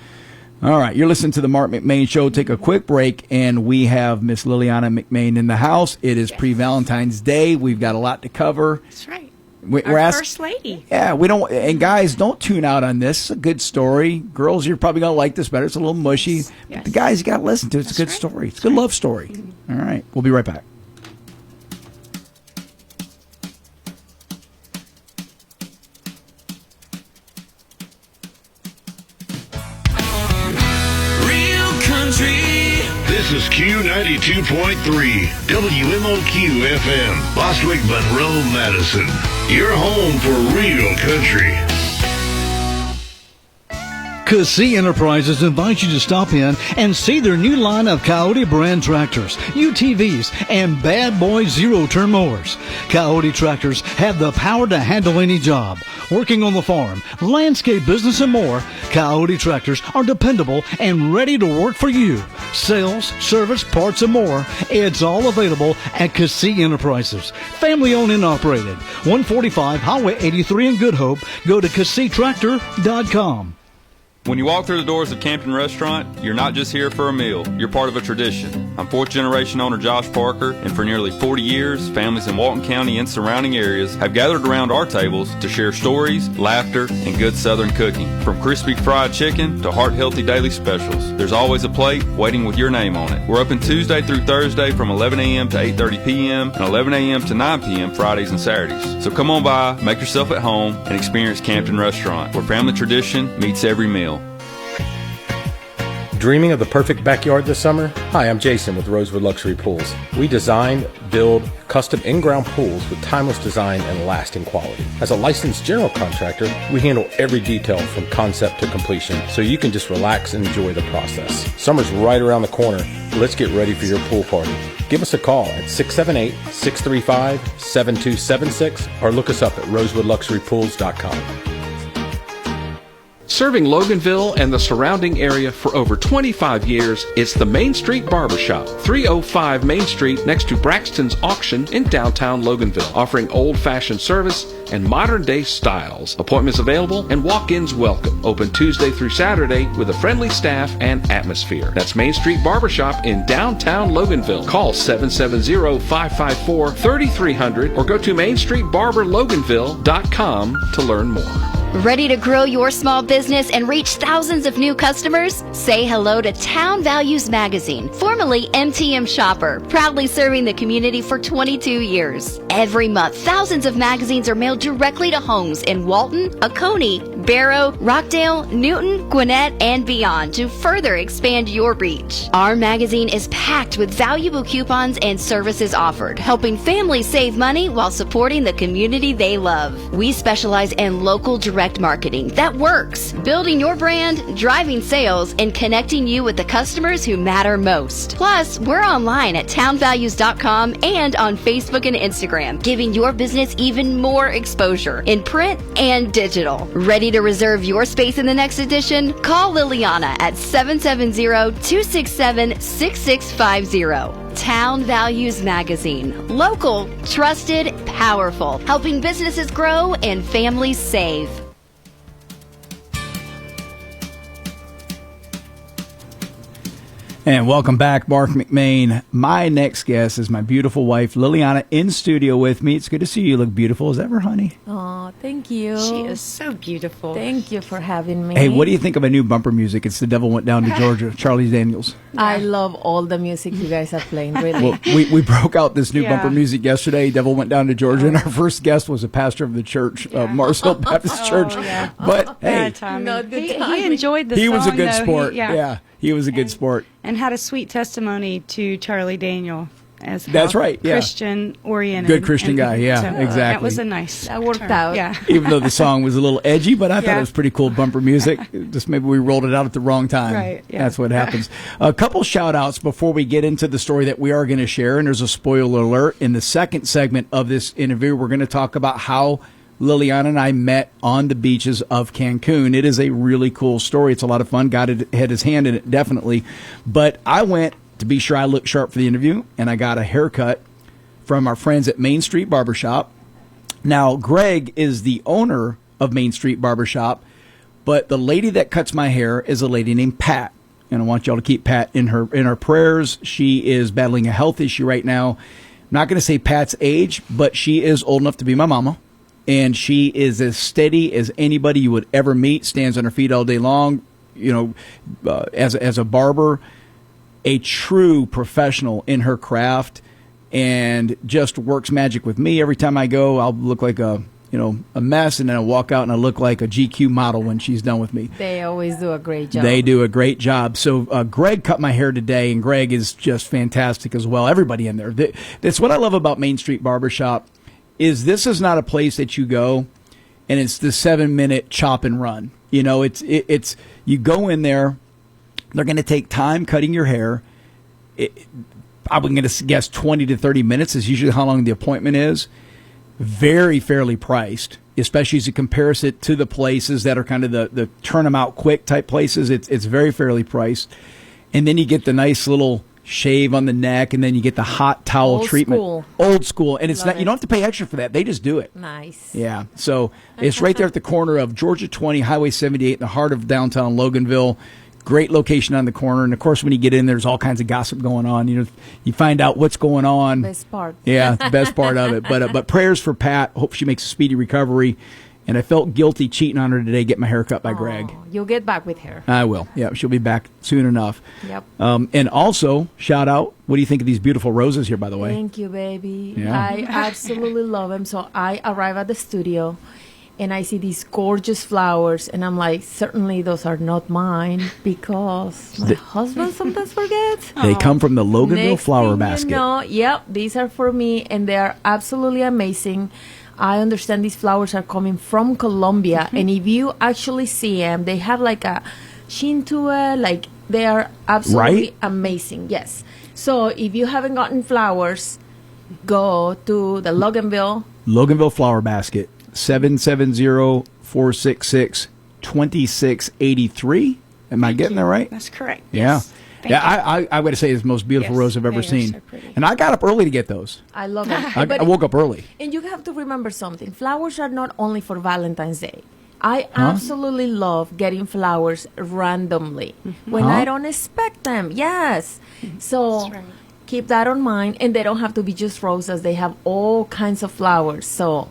All right, you're listening to the Marc McMain Show. Take a quick break, and we have Miss Liliana McMain in the house. It is pre-Valentine's Day. We've got a lot to cover. That's right. We're First Lady. Yeah, we don't. And guys, don't tune out on this. It's a good story. Girls, you're probably going to like this better. It's a little mushy. Yes. But the guys, you got to listen to it. It's a good story. It's a good love story. All right, we'll be right back. This is Q92.3 WMOQ FM, Bostwick, Monroe, Madison. Your home for real country. Cassie Enterprises invites you to stop in and see their new line of Coyote brand tractors, UTVs, and Bad Boy zero-turn mowers. Coyote tractors have the power to handle any job. Working on the farm, landscape business, and more, Coyote tractors are dependable and ready to work for you. Sales, service, parts, and more. It's all available at Cassie Enterprises. Family owned and operated. 145 Highway 83 in Good Hope. Go to CassieTractor.com. When you walk through the doors of Campton Restaurant, you're not just here for a meal, you're part of a tradition. I'm fourth generation owner Josh Parker, and for nearly 40 years, families in Walton County and surrounding areas have gathered around our tables to share stories, laughter, and good Southern cooking. From crispy fried chicken to heart-healthy daily specials, there's always a plate waiting with your name on it. We're open Tuesday through Thursday from 11 a.m. to 8:30 p.m. and 11 a.m. to 9 p.m. Fridays and Saturdays. So come on by, make yourself at home, and experience Campton Restaurant, where family tradition meets every meal. Dreaming of the perfect backyard this summer? Hi, I'm Jason with Rosewood Luxury Pools. We design, build custom in-ground pools with timeless design and lasting quality. As a licensed general contractor, we handle every detail from concept to completion, so you can just relax and enjoy the process. Summer's right around the corner. Let's get ready for your pool party. Give us a call at 678-635-7276 or look us up at rosewoodluxurypools.com. Serving Loganville and the surrounding area for over 25 years, it's the Main Street Barbershop, 305 Main Street next to Braxton's Auction in downtown Loganville, offering old-fashioned service and modern-day styles. Appointments available and walk-ins welcome. Open Tuesday through Saturday with a friendly staff and atmosphere. That's Main Street Barbershop in downtown Loganville. Call 770-554-3300 or go to MainStreetBarberLoganville.com to learn more. Ready to grow your small business and reach thousands of new customers? Say hello to Town Values Magazine, formerly MTM Shopper, proudly serving the community for 22 years. Every month, thousands of magazines are mailed directly to homes in Walton, Oconee, Barrow, Rockdale, Newton, Gwinnett, and beyond to further expand your reach. Our magazine is packed with valuable coupons and services offered, helping families save money while supporting the community they love. We specialize in local direct marketing that works, building your brand, driving sales, and connecting you with the customers who matter most. Plus, we're online at townvalues.com and on Facebook and Instagram, giving your business even more exposure in print and digital. Ready to reserve your space in the next edition? Call Liliana at 770-267-6650. Town Values Magazine. Local, trusted, powerful. Helping businesses grow and families save. And welcome back, Marc McMain. My next guest is my beautiful wife, Liliana, in studio with me. It's good to see you. You look beautiful. Is that her, honey? Oh, thank you. She is so beautiful. Thank you for having me. Hey, what do you think of my new bumper music? It's The Devil Went Down to Georgia, Charlie Daniels. I love all the music you guys are playing, really. Well, we broke out this new Yeah. bumper music yesterday, Devil Went Down to Georgia, and our first guest was a pastor of the church, Marcel Baptist Church. Yeah. But, hey, He enjoyed the song. he was a good though. sport. Yeah. He was a good sport. And had a sweet testimony to Charlie Daniel as That's right, yeah. Christian oriented. Good Christian guy, yeah, exactly. That was a nice. That worked turn. out. Yeah. Even though the song was a little edgy, but I thought Yeah. it was pretty cool bumper music. Just maybe we rolled it out at the wrong time. Right, yeah. That's what happens. A couple shout outs before we get into the story that we are going to share. And there's a spoiler alert. In the second segment of this interview, we're going to talk about how Liliana and I met on the beaches of Cancun. It is a really cool story. It's a lot of fun. God had his hand in it, definitely. But I went to be sure I looked sharp for the interview, and I got a haircut from our friends at Main Street Barbershop. Now, Greg is the owner of Main Street Barbershop, but the lady that cuts my hair is a lady named Pat. And I want y'all to keep Pat in her prayers. She is battling a health issue right now. I'm not going to say Pat's age, but she is old enough to be my mama. And she is as steady as anybody you would ever meet, stands on her feet all day long, as a barber, a true professional in her craft, and just works magic with me. Every time I go, I'll look like a mess, and then I'll walk out and I look like a GQ model when she's done with me. They always do a great job. They do a great job. So Greg cut my hair today, and Greg is just fantastic as well. Everybody in there. That's what I love about Main Street Barbershop. This is not a place that you go and it's the 7-minute chop and run. It's you go in there, they're going to take time cutting your hair. I'm going to guess 20 to 30 minutes is usually how long the appointment is. Very fairly priced, especially as you compare it to the places that are kind of the turn them out quick type places. It's very fairly priced. And then you get the nice little shave on the neck, and then you get the hot towel treatment. Old school. And it's Love not it. You don't have to pay extra for that. They just do it. Nice. Yeah. So it's right there at the corner of Georgia 20, Highway 78, in the heart of downtown Loganville. Great location on the corner. And of course, when you get in, there's all kinds of gossip going on. You find out what's going on. Best part. Yeah, the best part of it. But prayers for Pat. Hope she makes a speedy recovery. And I felt guilty cheating on her today, get my hair cut by Greg. You'll get back with her. I will. Yeah, she'll be back soon enough. Yep. And also, shout out, what do you think of these beautiful roses here, by the way? Thank you, baby. Yeah. I absolutely love them. So I arrive at the studio and I see these gorgeous flowers, and I'm like, certainly those are not mine because my husband sometimes forgets. They come from the Loganville Next Flower thing Basket. You know, yep, these are for me, and they are absolutely amazing. I understand these flowers are coming from Colombia, and if you actually see them, they have like a sheen to it, like they are absolutely Right? amazing. Yes. So if you haven't gotten flowers, go to the Loganville Flower Basket, 770-466-2683. Am I getting that right? That's correct. Yeah. Yes. Thank Yeah, you. I would say it's the most beautiful Yes, rose I've ever they are seen. so pretty. And I got up early to get those. I love it. I woke up early. And you have to remember something. Flowers are not only for Valentine's Day. I absolutely love getting flowers randomly when I don't expect them. Yes. So keep that in mind. And they don't have to be just roses. They have all kinds of flowers. So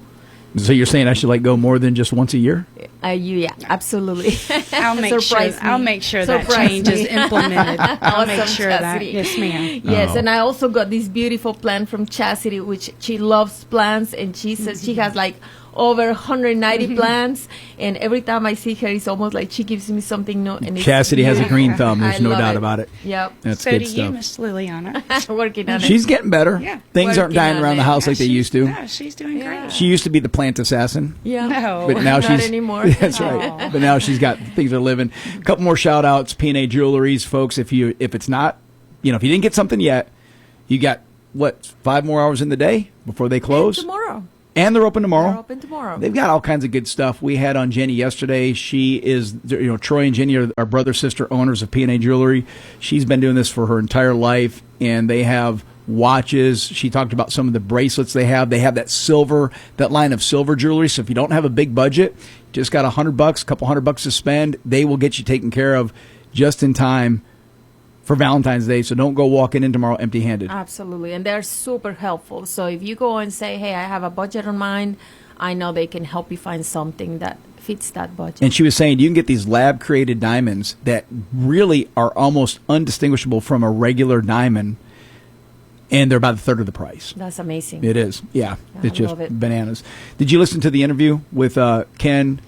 So you're saying I should go more than just once a year? Yeah, absolutely. I'll make Surprise me. I'll make sure that Surprise change is me. implemented. I'll make Awesome, sure that. Chastity. Yes, ma'am. Yes, and I also got this beautiful plant from Chastity, which she loves plants, and she says she has like over 190 plants, and every time I see her, it's almost like she gives me something new. And it's Chastity has a beautiful. green thumb. There's I no love doubt about it. Yep. That's So good do stuff. you, Miss Liliana. Working on it. She's getting better. Yeah. Things aren't Working dying on around the it. house like they used to. Yeah, she's doing great. She used to be the plant assassin. Yeah. No. But now Not she's anymore. That's right. But now she's got things are living. A couple more shout outs. P&A Jewelries, folks. If it's not, if you didn't get something yet, you got 5 more hours in the day before they close. Tomorrow. And they're open tomorrow. They're open tomorrow. They've got all kinds of good stuff. We had on Jenny yesterday. She is, Troy and Jenny are our brother sister owners of P&A Jewelry. She's been doing this for her entire life, and they have watches. She talked about some of the bracelets they have. They have that line of silver jewelry. So if you don't have a big budget, just got $100, a couple $100 to spend, they will get you taken care of just in time for Valentine's Day. So don't go walking in tomorrow empty-handed. Absolutely, and they're super helpful. So if you go and say, hey, I have a budget on mine, I know they can help you find something that fits that budget. And she was saying you can get these lab-created diamonds that really are almost undistinguishable from a regular diamond, and they're about a third of the price. That's amazing. It is. Yeah. It's just love it. bananas. Did you listen to the interview with Ken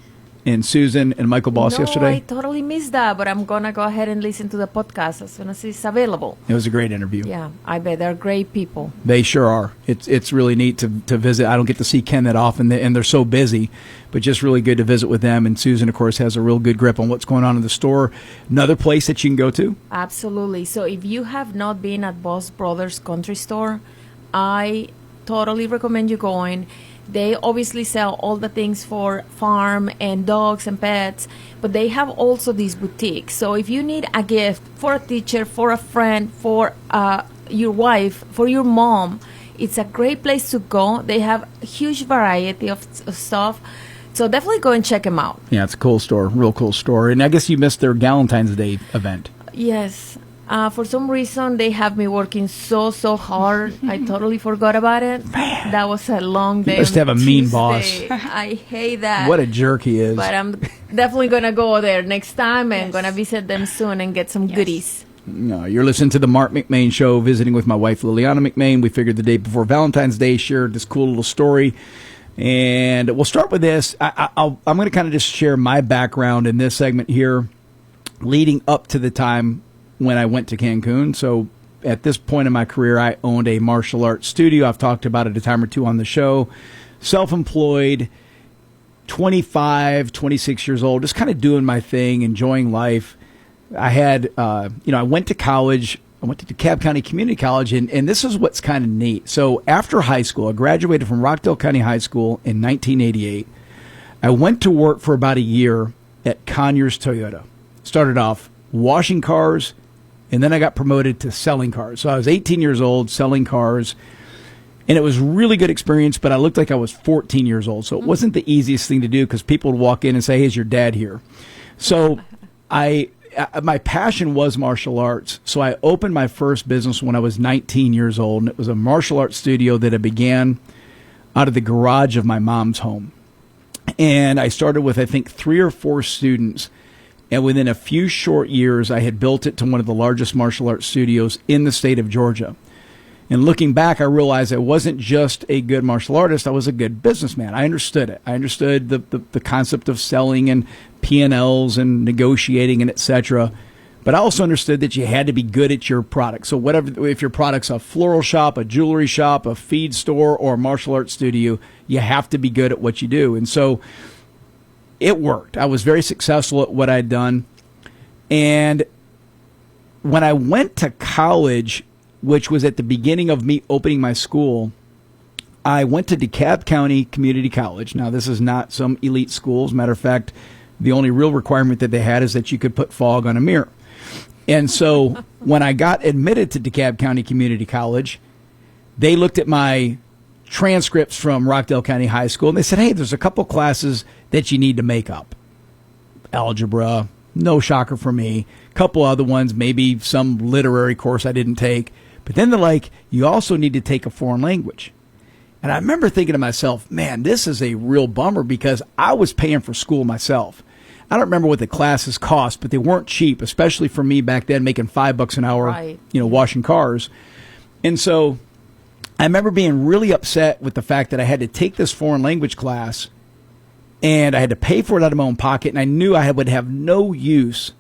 and Susan and Michael Boss No, yesterday? I totally missed that, but I'm going to go ahead and listen to the podcast as soon as it's available. It was a great interview. Yeah, I bet they're great people. They sure are. It's really neat to visit. I don't get to see Ken that often, and they're so busy, but just really good to visit with them. And Susan, of course, has a real good grip on what's going on in the store. Another place that you can go to? Absolutely. So if you have not been at Boss Brothers Country Store, I totally recommend you going. They obviously sell all the things for farm and dogs and pets, but they have also these boutiques. So if you need a gift for a teacher, for a friend, for your wife, for your mom, it's a great place to go. They have a huge variety of stuff. So definitely go and check them out. Yeah, it's a cool store, real cool store. And I guess you missed their Valentine's Day event. Yes. For some reason, they have me working so hard. I totally forgot about it. Man. That was a long day. You must have a mean Tuesday. boss. I hate that. What a jerk he is. But I'm definitely going to go there next time and going to visit them soon and get some goodies. No, you're listening to the Marc McMain Show, visiting with my wife, Liliana McMain. We figured the day before Valentine's Day, shared this cool little story. And we'll start with this. I'm going to kind of just share my background in this segment here, leading up to the time when I went to Cancun. So at this point in my career, I owned a martial arts studio. I've talked about it a time or two on the show. Self-employed, 25, 26 years old, just kind of doing my thing, enjoying life. I had, I went to college. I went to DeKalb County Community College, and this is what's kind of neat. So after high school, I graduated from Rockdale County High School in 1988. I went to work for about a year at Conyers Toyota. Started off washing cars, and then I got promoted to selling cars. So I was 18 years old selling cars, and it was a really good experience, but I looked like I was 14 years old. So it wasn't the easiest thing to do because people would walk in and say, hey, is your dad here? So my passion was martial arts. So I opened my first business when I was 19 years old, and it was a martial arts studio that I began out of the garage of my mom's home. And I started with, I think, 3 or 4 students. And within a few short years, I had built it to one of the largest martial arts studios in the state of Georgia. And looking back, I realized I wasn't just a good martial artist, I was a good businessman. I understood it. I understood the concept of selling and P&Ls and negotiating and et cetera. But I also understood that you had to be good at your product. So whatever, if your product's a floral shop, a jewelry shop, a feed store, or a martial arts studio, you have to be good at what you do. And so it worked. I was very successful at what I'd done. And when I went to college, which was at the beginning of me opening my school, I went to DeKalb County Community College. Now, this is not some elite school. As a matter of fact, the only real requirement that they had is that you could put fog on a mirror. And so when I got admitted to DeKalb County Community College, they looked at my transcripts from Rockdale County High School, and they said, hey, there's a couple classes that you need to make up. Algebra, no shocker for me. A couple other ones, maybe some literary course I didn't take. But then they're like, you also need to take a foreign language. And I remember thinking to myself, man, this is a real bummer because I was paying for school myself. I don't remember what the classes cost, but they weren't cheap, especially for me back then, making $5 an hour, Right. washing cars. And so I remember being really upset with the fact that I had to take this foreign language class and I had to pay for it out of my own pocket. And I knew I would have no use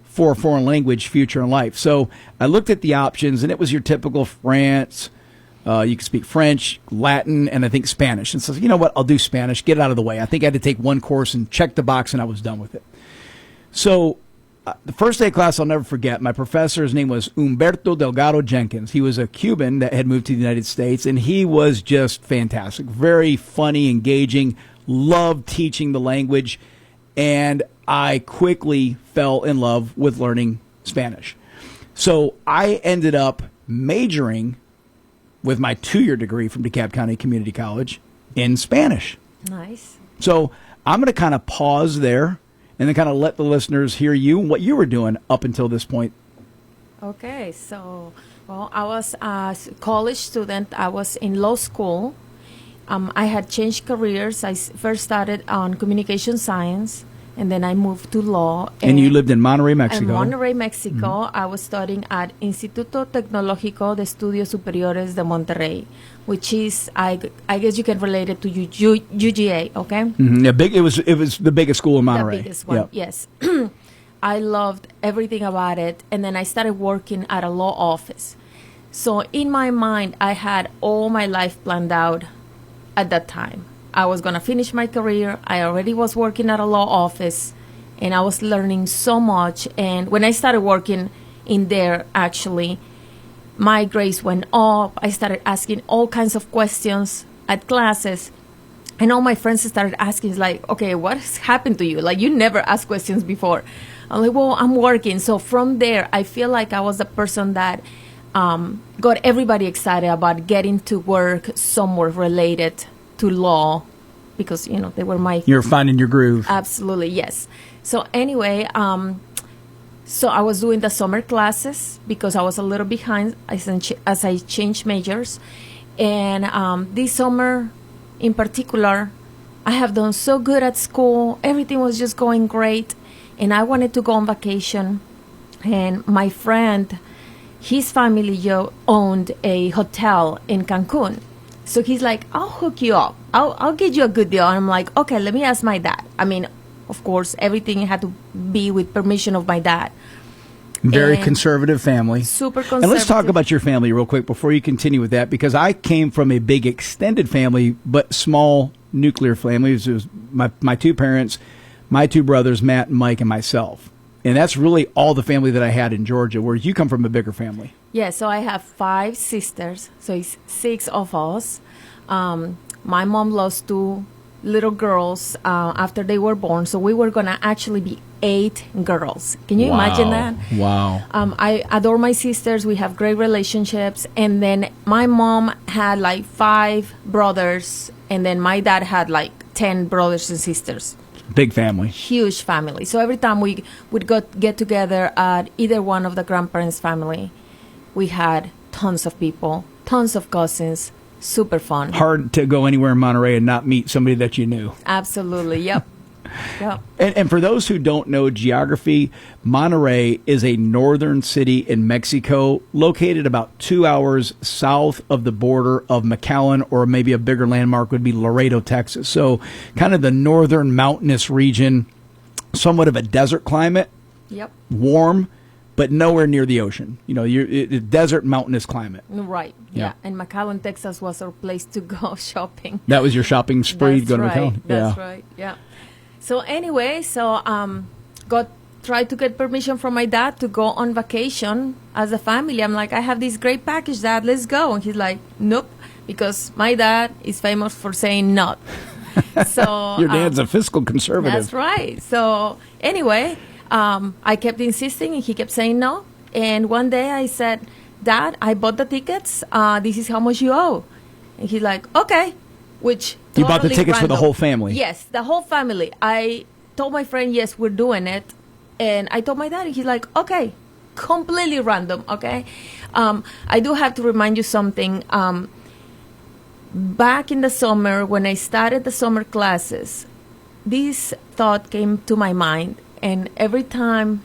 for a foreign language future in life. So I looked at the options, and it was your typical France. You could speak French, Latin, and I think Spanish. And so, you know what? I'll do Spanish. Get it out of the way. I think I had to take one course and check the box, and I was done with it. So the first day of class, I'll never forget. My professor, his name was Humberto Delgado Jenkins. He was a Cuban that had moved to the United States, and he was just fantastic. Very funny, engaging, loved teaching the language, and I quickly fell in love with learning Spanish. So I ended up majoring with my 2-year degree from DeKalb County Community College in Spanish. Nice. So I'm going to kind of pause there and then kind of let the listeners hear you and what you were doing up until this point. Okay, so, well, I was a college student. I was in law school. I had changed careers. I first started on communication science, and then I moved to law. And you lived in Monterrey, Mexico. In Monterrey, Mexico. I was studying at Instituto Tecnológico de Estudios Superiores de Monterrey, which is, I guess you can relate it to UGA, okay? Mm-hmm. Yeah, it was the biggest school in Monterey. The biggest one, Yep. yes. I loved everything about it, and then I started working at a law office. So in my mind, I had all my life planned out at that time. I was going to finish my career. I already was working at a law office, and I was learning so much. And when I started working in there, actually, my grades went up. I started asking all kinds of questions at classes. And all my friends started asking, like, okay, what has happened to you? Like, you never asked questions before. I'm like, well, I'm working. So from there, I feel like I was the person that got everybody excited about getting to work somewhere related to law, because, they were my... You're finding your groove. Absolutely, yes. So anyway, so I was doing the summer classes because I was a little behind as I changed majors. And this summer in particular, I have done so good at school. Everything was just going great. And I wanted to go on vacation. And my friend, his family owned a hotel in Cancun. So he's like, I'll hook you up. I'll get you a good deal. And I'm like, okay, let me ask my dad. I mean, of course, everything had to be with permission of my dad. Very And conservative family. Super conservative. And let's talk about your family real quick before you continue with that, because I came from a big extended family, but small nuclear family. It was my two parents, my two brothers, Matt and Mike, and myself. And that's really all the family that I had in Georgia, whereas you come from a bigger family. Yeah, so I have 5 sisters, so it's 6 of us. My mom lost 2 little girls after they were born, so we were going to actually be 8 girls. Can you imagine that? Wow. I adore my sisters. We have great relationships. And then my mom had like 5 brothers, and then my dad had like 10 brothers and sisters. Big family. Huge family. So every time we would get together at either one of the grandparents' family, we had tons of people, tons of cousins, super fun. Hard to go anywhere in Monterey and not meet somebody that you knew. Absolutely, yep. Yep. And for those who don't know geography, Monterey is a northern city in Mexico, located about 2 hours south of the border of McAllen, or maybe a bigger landmark would be Laredo, Texas. So kind of the northern mountainous region, somewhat of a desert climate, Yep. warm, but nowhere near the ocean. You're desert mountainous climate. Right. Yeah. And McAllen, Texas was our place to go shopping. That was your shopping spree. That's going right. to McAllen. That's right. Yeah. So anyway, tried to get permission from my dad to go on vacation as a family. I'm like, I have this great package, Dad. Let's go. And he's like, nope, because my dad is famous for saying no. So Your dad's a fiscal conservative. That's right. So anyway, I kept insisting, and he kept saying no. And one day I said, Dad, I bought the tickets. This is how much you owe. And he's like, okay. Which you bought the totally tickets for the random. whole family? Yes, the whole family. I told my friend, yes, we're doing it. And I told my dad, and he's like, okay. Completely random, okay? I do have to remind you something. back in the summer, when I started the summer classes, this thought came to my mind. And every time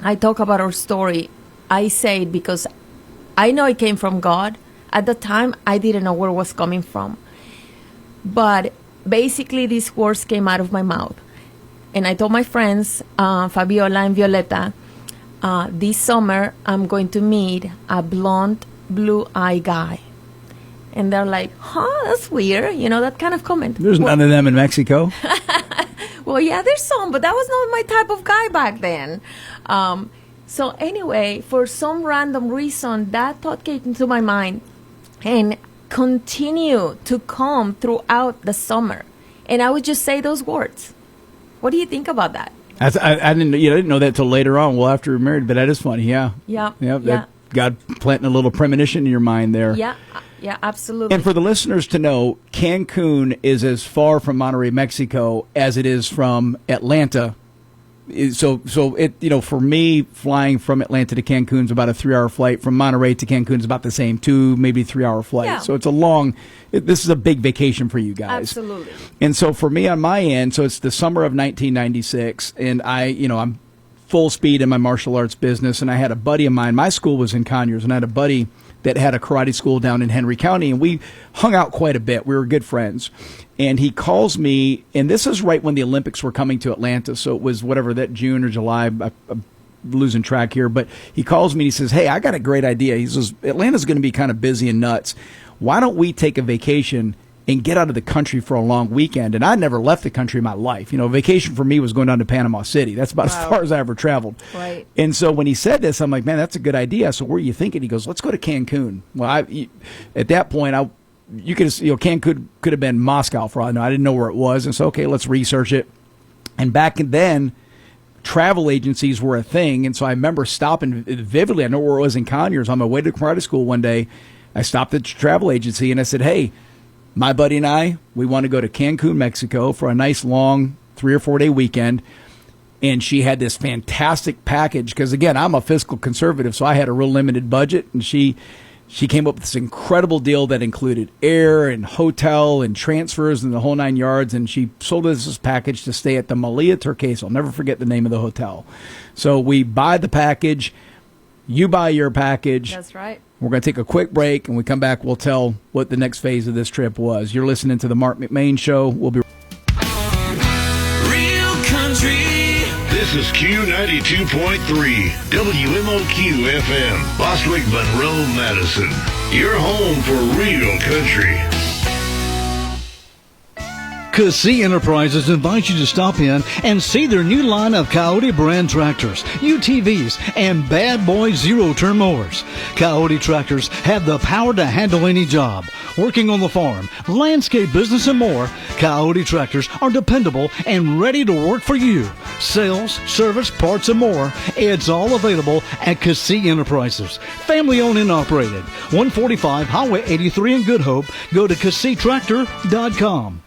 I talk about our story, I say it because I know it came from God. At the time, I didn't know where it was coming from. But basically, these words came out of my mouth. And I told my friends, Fabiola and Violeta, this summer, I'm going to meet a blonde, blue-eyed guy. And they're like, that's weird. You know, that kind of comment. There's none of them in Mexico. Well, yeah, there's some, but that was not my type of guy back then. So anyway, for some random reason, that thought came into my mind and continue to come throughout the summer. And I would just say those words. What do you think about that? I didn't know that till later on. Well, after we're married, but that is funny. Yeah. Yeah. God planting a little premonition in your mind there. Yeah, absolutely. And for the listeners to know, Cancun is as far from Monterrey, Mexico, as it is from Atlanta. So it, for me, flying from Atlanta to Cancun is about a 3-hour flight. From Monterrey to Cancun is about the same, 2, maybe 3-hour flight. Yeah. So it's this is a big vacation for you guys. Absolutely. And so for me on my end, so it's the summer of 1996, and I'm full speed in my martial arts business, and I had a buddy of mine. My school was in Conyers, and I had a buddy that had a karate school down in Henry County, and we hung out quite a bit. We were good friends. And he calls me, and this is right when the Olympics were coming to Atlanta, so it was whatever, that June or July, I'm losing track here, but he calls me and he says, hey, I got a great idea. He says, Atlanta's going to be kind of busy and nuts. Why don't we take a vacation and get out of the country for a long weekend? And I'd never left the country in my life. vacation for me was going down to Panama City. That's about as far as I ever traveled. Right. And so when he said this, I'm like, man, that's a good idea. So where are you thinking? He goes, let's go to Cancun. Well, at that point, Cancun could have been Moscow for all I know. I didn't know where it was. And so, okay, let's research it. And back then, travel agencies were a thing. And so I remember stopping vividly. I know where it was in Conyers. On my way to karate school one day, I stopped at the travel agency and I said, hey, my buddy and I, we want to go to Cancun, Mexico for a nice long 3 or 4 day weekend. And she had this fantastic package because, again, I'm a fiscal conservative, so I had a real limited budget. And she came up with this incredible deal that included air and hotel and transfers and the whole 9 yards. And she sold us this package to stay at the Malia Turquesa. I'll never forget the name of the hotel. So we buy the package. You buy your package. That's right. We're going to take a quick break. And we come back, we'll tell what the next phase of this trip was. You're listening to the Marc McMain Show. We'll be Real Country. This is Q92.3 WMOQ FM, Bostwick, Monroe, Madison. Your home for real country. Cassie Enterprises invites you to stop in and see their new line of Coyote brand tractors, UTVs, and Bad Boy zero-turn mowers. Coyote tractors have the power to handle any job. Working on the farm, landscape business, and more, Coyote tractors are dependable and ready to work for you. Sales, service, parts, and more. It's all available at Cassie Enterprises. Family owned and operated. 145 Highway 83 in Good Hope. Go to CassieTractor.com.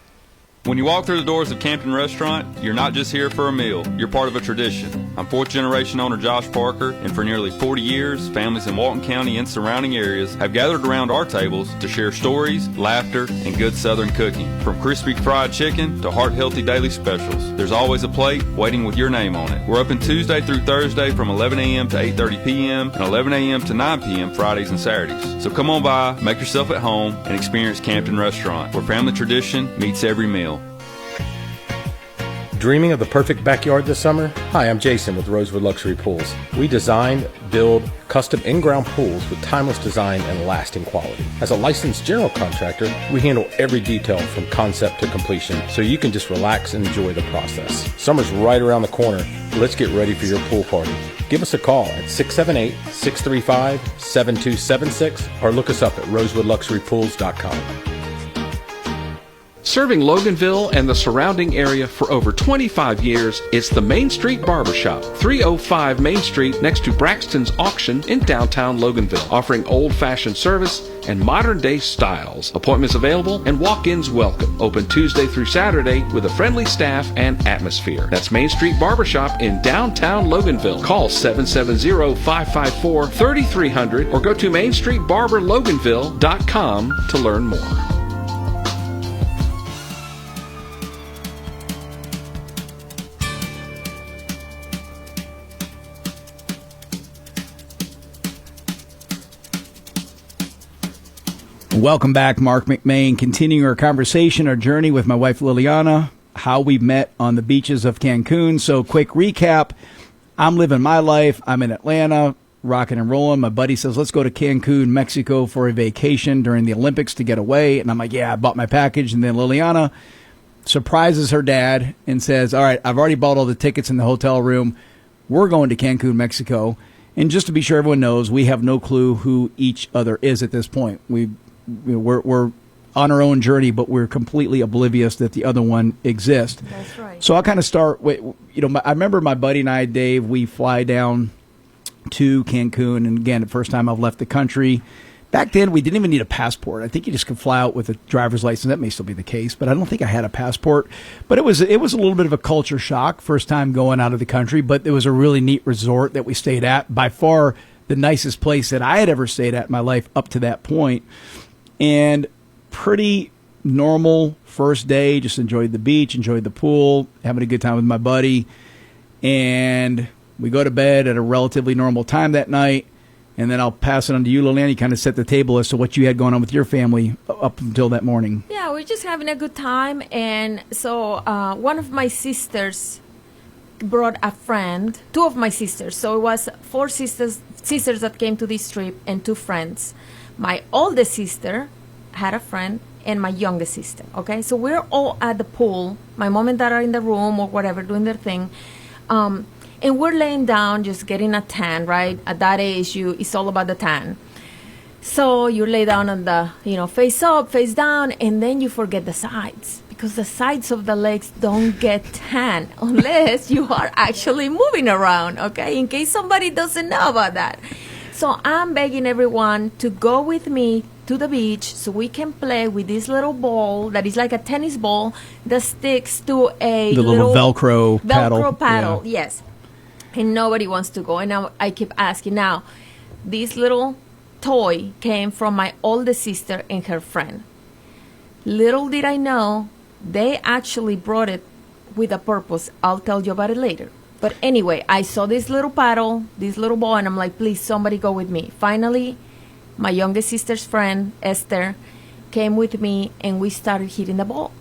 When you walk through the doors of Campton Restaurant, you're not just here for a meal, you're part of a tradition. I'm fourth generation owner Josh Parker, and for nearly 40 years, families in Walton County and surrounding areas have gathered around our tables to share stories, laughter, and good Southern cooking. From crispy fried chicken to heart-healthy daily specials, there's always a plate waiting with your name on it. We're open Tuesday through Thursday from 11 a.m. to 8:30 p.m. and 11 a.m. to 9 p.m. Fridays and Saturdays. So come on by, make yourself at home, and experience Campton Restaurant, where family tradition meets every meal. Dreaming of the perfect backyard this summer? Hi, I'm Jason with Rosewood Luxury Pools. We design, build custom in-ground pools with timeless design and lasting quality. As a licensed general contractor, we handle every detail from concept to completion, so you can just relax and enjoy the process. Summer's right around the corner. Let's get ready for your pool party. Give us a call at 678-635-7276 or look us up at rosewoodluxurypools.com. Serving Loganville and the surrounding area for over 25 years, it's the Main Street Barbershop, 305 Main Street next to Braxton's Auction in downtown Loganville, offering old-fashioned service and modern-day styles. Appointments available and walk-ins welcome. Open Tuesday through Saturday with a friendly staff and atmosphere. That's Main Street Barbershop in downtown Loganville. Call 770-554-3300 or go to MainStreetBarberLoganville.com to learn more. Welcome back, Marc McMain. Continuing our conversation, our journey with my wife Liliana, how we met on the beaches of Cancun. So, quick recap. I'm living my life. I'm in Atlanta, rocking and rolling. My buddy says, let's go to Cancun, Mexico for a vacation during the Olympics to get away. And I'm like, yeah, I bought my package. And then Liliana surprises her dad and says, all right, I've already bought all the tickets in the hotel room. We're going to Cancun, Mexico. And just to be sure everyone knows, we have no clue who each other is at this point. We're on our own journey, but we're completely oblivious that the other one exists. That's right. So I'll kind of start with, I remember my buddy and I, Dave, we fly down to Cancun. And again, the first time I've left the country. Back then, we didn't even need a passport. I think you just could fly out with a driver's license. That may still be the case, but I don't think I had a passport. But it was a little bit of a culture shock, first time going out of the country. But it was a really neat resort that we stayed at. By far, the nicest place that I had ever stayed at in my life up to that point. And pretty normal first day. Just enjoyed the beach, enjoyed the pool, having a good time with my buddy. And we go to bed at a relatively normal time that night. And then I'll pass it on to you, Liliana. You kind of set the table as to what you had going on with your family up until that morning. Yeah, we're just having a good time. And so one of my sisters brought a friend, two of my sisters. So it was four sisters that came to this trip and two friends. My oldest sister had a friend and my youngest sister. Okay, so we're all at the pool. My mom and dad are in the room or whatever doing their thing. And we're laying down, just getting a tan, right? At that age, it's all about the tan. So you lay down on the, face up, face down, and then you forget the sides. Because the sides of the legs don't get tan unless you are actually moving around, okay? In case somebody doesn't know about that. So I'm begging everyone to go with me to the beach so we can play with this little ball that is like a tennis ball that sticks to a little Velcro paddle. Velcro paddle, yeah. Yes. And nobody wants to go. And now I keep asking. Now, this little toy came from my oldest sister and her friend. Little did I know, they actually brought it with a purpose. I'll tell you about it later. But anyway, I saw this little paddle, this little ball, and I'm like, please, somebody go with me. Finally, my youngest sister's friend, Esther, came with me, and we started hitting the ball.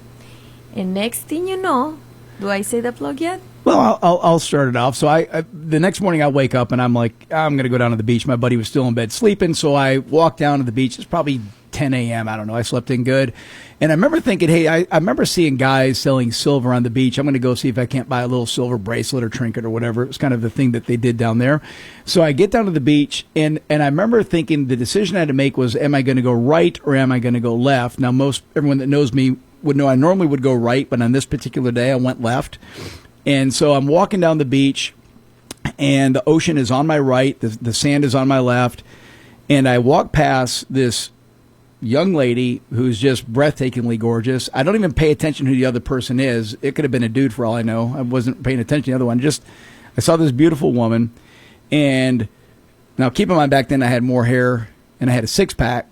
And next thing you know, do I say the plug yet? Well, I'll start it off. So the next morning I wake up and I'm like, I'm going to go down to the beach. My buddy was still in bed sleeping, so I walked down to the beach. It's probably 10 a.m. I don't know. I slept in good. And I remember thinking, hey, I remember seeing guys selling silver on the beach. I'm going to go see if I can't buy a little silver bracelet or trinket or whatever. It was kind of the thing that they did down there. So I get down to the beach, and I remember thinking the decision I had to make was, am I going to go right or am I going to go left? Now, everyone that knows me would know I normally would go right, but on this particular day I went left. And so I'm walking down the beach, and the ocean is on my right, the sand is on my left, and I walk past this young lady who's just breathtakingly gorgeous. I don't even pay attention who the other person is. It could have been a dude for all I know. I wasn't paying attention to the other one. I saw this beautiful woman, and now keep in mind back then I had more hair, and I had a six-pack,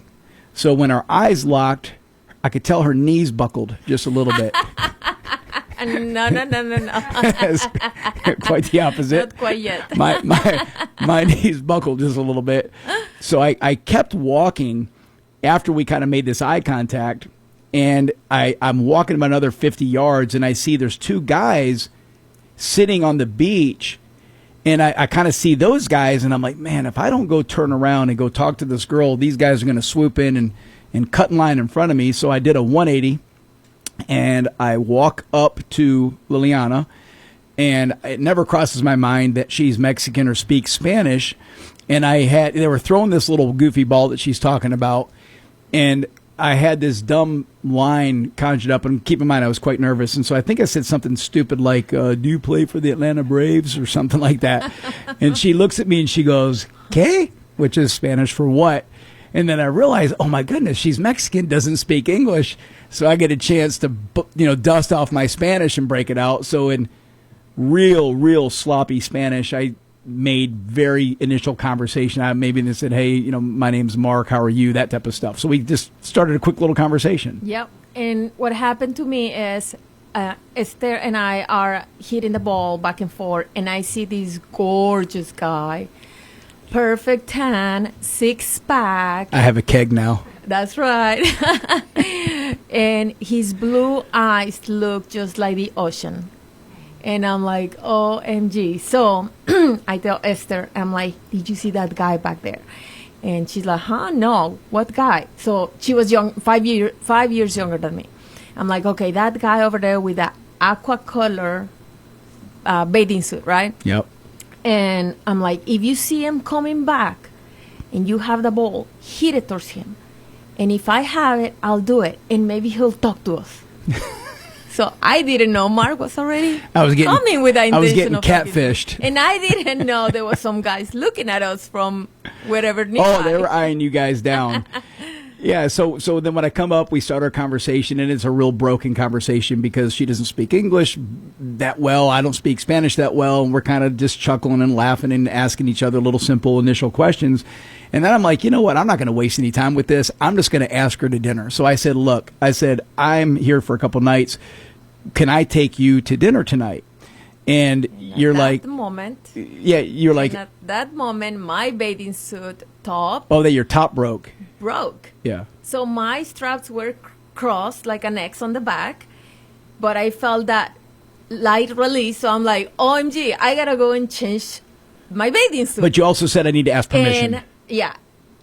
so when our eyes locked, I could tell her knees buckled just a little bit. No. Quite the opposite. Not quite yet. my knees buckled just a little bit. So I kept walking after we kind of made this eye contact, and I'm walking about another 50 yards, and I see there's two guys sitting on the beach, and I kind of see those guys, and I'm like, man, if I don't go turn around and go talk to this girl, these guys are going to swoop in and cut in line in front of me. So I did a 180. And I walk up to Liliana, and it never crosses my mind that she's Mexican or speaks Spanish. And they were throwing this little goofy ball that she's talking about, and I had this dumb line conjured up. And keep in mind, I was quite nervous, and so I think I said something stupid like, "Do you play for the Atlanta Braves?" or something like that. And she looks at me and she goes, "¿Qué?" which is Spanish for what? And then I realized, oh my goodness, she's Mexican, doesn't speak English. So I get a chance to, dust off my Spanish and break it out. So in real sloppy Spanish, I made very initial conversation. Maybe they said, hey, my name's Marc, how are you? That type of stuff. So we just started a quick little conversation. Yep. And what happened to me is Esther and I are hitting the ball back and forth, and I see this gorgeous guy. Perfect tan, six-pack. I have a keg now. That's right. And his blue eyes look just like the ocean. And I'm like, OMG. So I tell Esther, I'm like, did you see that guy back there? And she's like, no, what guy? So she was young, 5 years younger than me. I'm like, okay, that guy over there with the aqua color bathing suit, right? Yep. And I'm like, if you see him coming back and you have the ball, hit it towards him. And if I have it, I'll do it. And maybe he'll talk to us. So I didn't know Mark was already coming with that intention. I was getting of catfished. And I didn't know there was some guys looking at us from wherever nearby. Oh, they were eyeing you guys down. Yeah, so then when I come up, we start our conversation, and it's a real broken conversation because she doesn't speak English that well. I don't speak Spanish that well, and we're kind of just chuckling and laughing and asking each other little simple initial questions. And then I'm like, you know what? I'm not going to waste any time with this. I'm just going to ask her to dinner. So I said, look, I'm here for a couple nights. Can I take you to dinner tonight? And you're like, at that moment, yeah, you're like, at that moment, my bathing suit top oh, that your top broke. Yeah. So my straps were crossed like an X on the back, but I felt that light release. So I'm like, OMG, I gotta go and change my bathing suit. But you also said I need to ask permission. And yeah,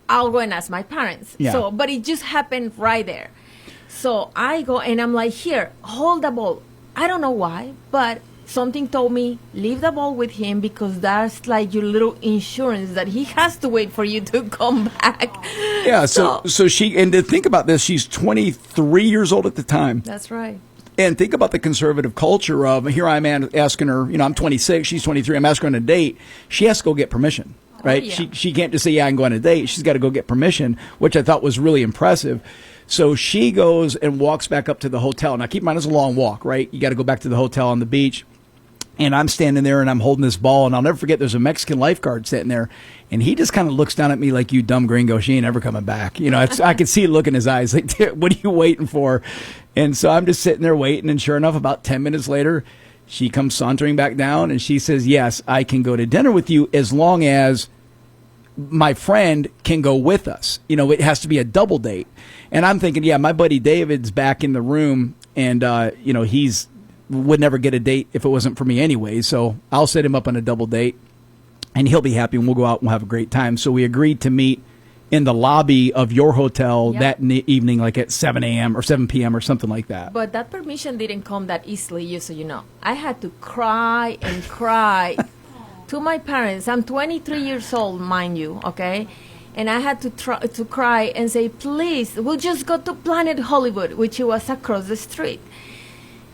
I'll go and ask my parents. Yeah. So, but it just happened right there. So I go and I'm like, here, hold the ball. I don't know why, but something told me, leave the ball with him because that's like your little insurance that he has to wait for you to come back. Yeah, so she, and to think about this, she's 23 years old at the time. That's right. And think about the conservative culture of, here I am asking her, I'm 26, she's 23, I'm asking her on a date. She has to go get permission, right? Yeah. She can't just say, yeah, I can go on a date. She's got to go get permission, which I thought was really impressive. So she goes and walks back up to the hotel. Now, keep in mind, it's a long walk, right? You got to go back to the hotel on the beach. And I'm standing there and I'm holding this ball, and I'll never forget there's a Mexican lifeguard sitting there, and he just kind of looks down at me like, you dumb gringo, she ain't ever coming back. I could see a look in his eyes like, what are you waiting for? And so I'm just sitting there waiting, and sure enough, about 10 minutes later, she comes sauntering back down, and she says, yes, I can go to dinner with you as long as my friend can go with us. It has to be a double date. And I'm thinking, yeah, my buddy David's back in the room, and, he's would never get a date if it wasn't for me anyway. So I'll set him up on a double date, and he'll be happy, and we'll go out and we'll have a great time. So we agreed to meet in the lobby of your hotel that evening, like at 7 a.m. or 7 p.m. or something like that. But that permission didn't come that easily, just so you know. I had to cry and cry to my parents. I'm 23 years old, mind you, okay? And I had to cry and say, please, we'll just go to Planet Hollywood, which was across the street.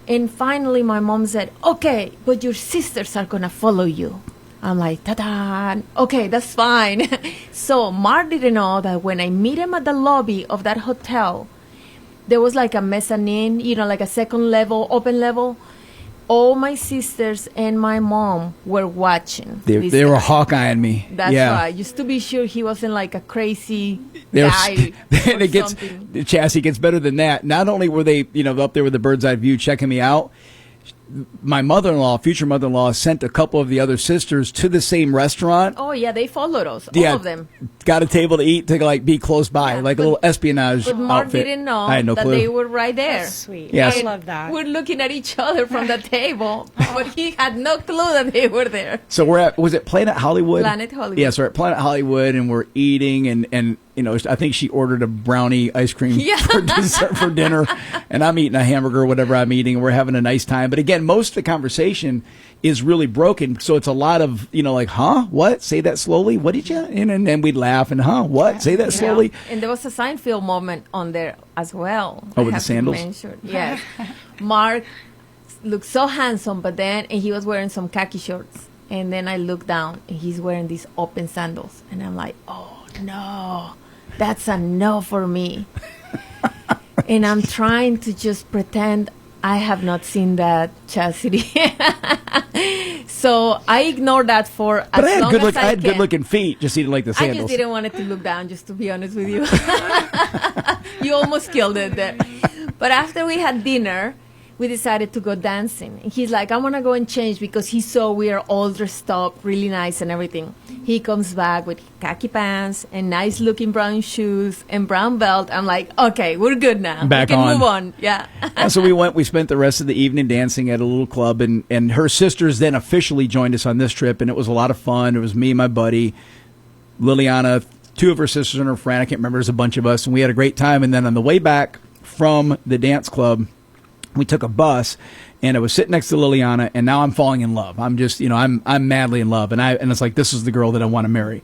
And finally, my mom said, okay, but your sisters are going to follow you. I'm like, ta-da, okay, that's fine. So Mark didn't know that when I meet him at the lobby of that hotel, there was like a mezzanine, like a second level, open level. All my sisters and my mom were watching. They were hawk-eyeing me. That's right. Just to be sure he wasn't like a crazy guy. And the chassis gets better than that. Not only were they, up there with the bird's eye view checking me out, my mother-in-law, future mother-in-law, sent a couple of the other sisters to the same restaurant. Oh, yeah, they followed us, all of them. Got a table to eat to be close by, like a little espionage outfit. But Mark outfit. didn't know I had no that clue. they were right there. That's sweet. Yes. I love that. We're looking at each other from the table, but he had no clue that they were there. So we're at, was it Planet Hollywood? Planet Hollywood. Yeah, so we're at Planet Hollywood, and we're eating, and I think she ordered a brownie ice cream for dessert for dinner, and I'm eating a hamburger or whatever I'm eating, and we're having a nice time. But again, most of the conversation is really broken, so it's a lot of, like, huh? What? Say that slowly. What did you? And then we'd laugh, and huh? What? Say that slowly. And there was a Seinfeld moment on there as well. Oh, with the sandals? Yes. Mark looked so handsome, and he was wearing some khaki shorts. And then I looked down, and he's wearing these open sandals. And I'm like, oh, no. That's a no for me. And I'm trying to just pretend I have not seen that, Chastity. So I ignored that for as long as I can. I had good-looking feet, just didn't like the sandals. I just didn't want it to look down, just to be honest with you. You almost killed it there. But after we had dinner, we decided to go dancing. And he's like, I want to go and change because he saw we are all dressed up, really nice and everything. He comes back with khaki pants and nice looking brown shoes and brown belt. I'm like, okay, we're good now. Back we can on. move on. Yeah. And so we spent the rest of the evening dancing at a little club, and her sisters then officially joined us on this trip, and it was a lot of fun. It was me and my buddy, Liliana, 2 of her sisters and her friend. I can't remember. There's a bunch of us, and we had a great time. And then on the way back from the dance club, we took a bus, and I was sitting next to Liliana, and now I'm falling in love. I'm just, I'm madly in love, and it's like, this is the girl that I want to marry.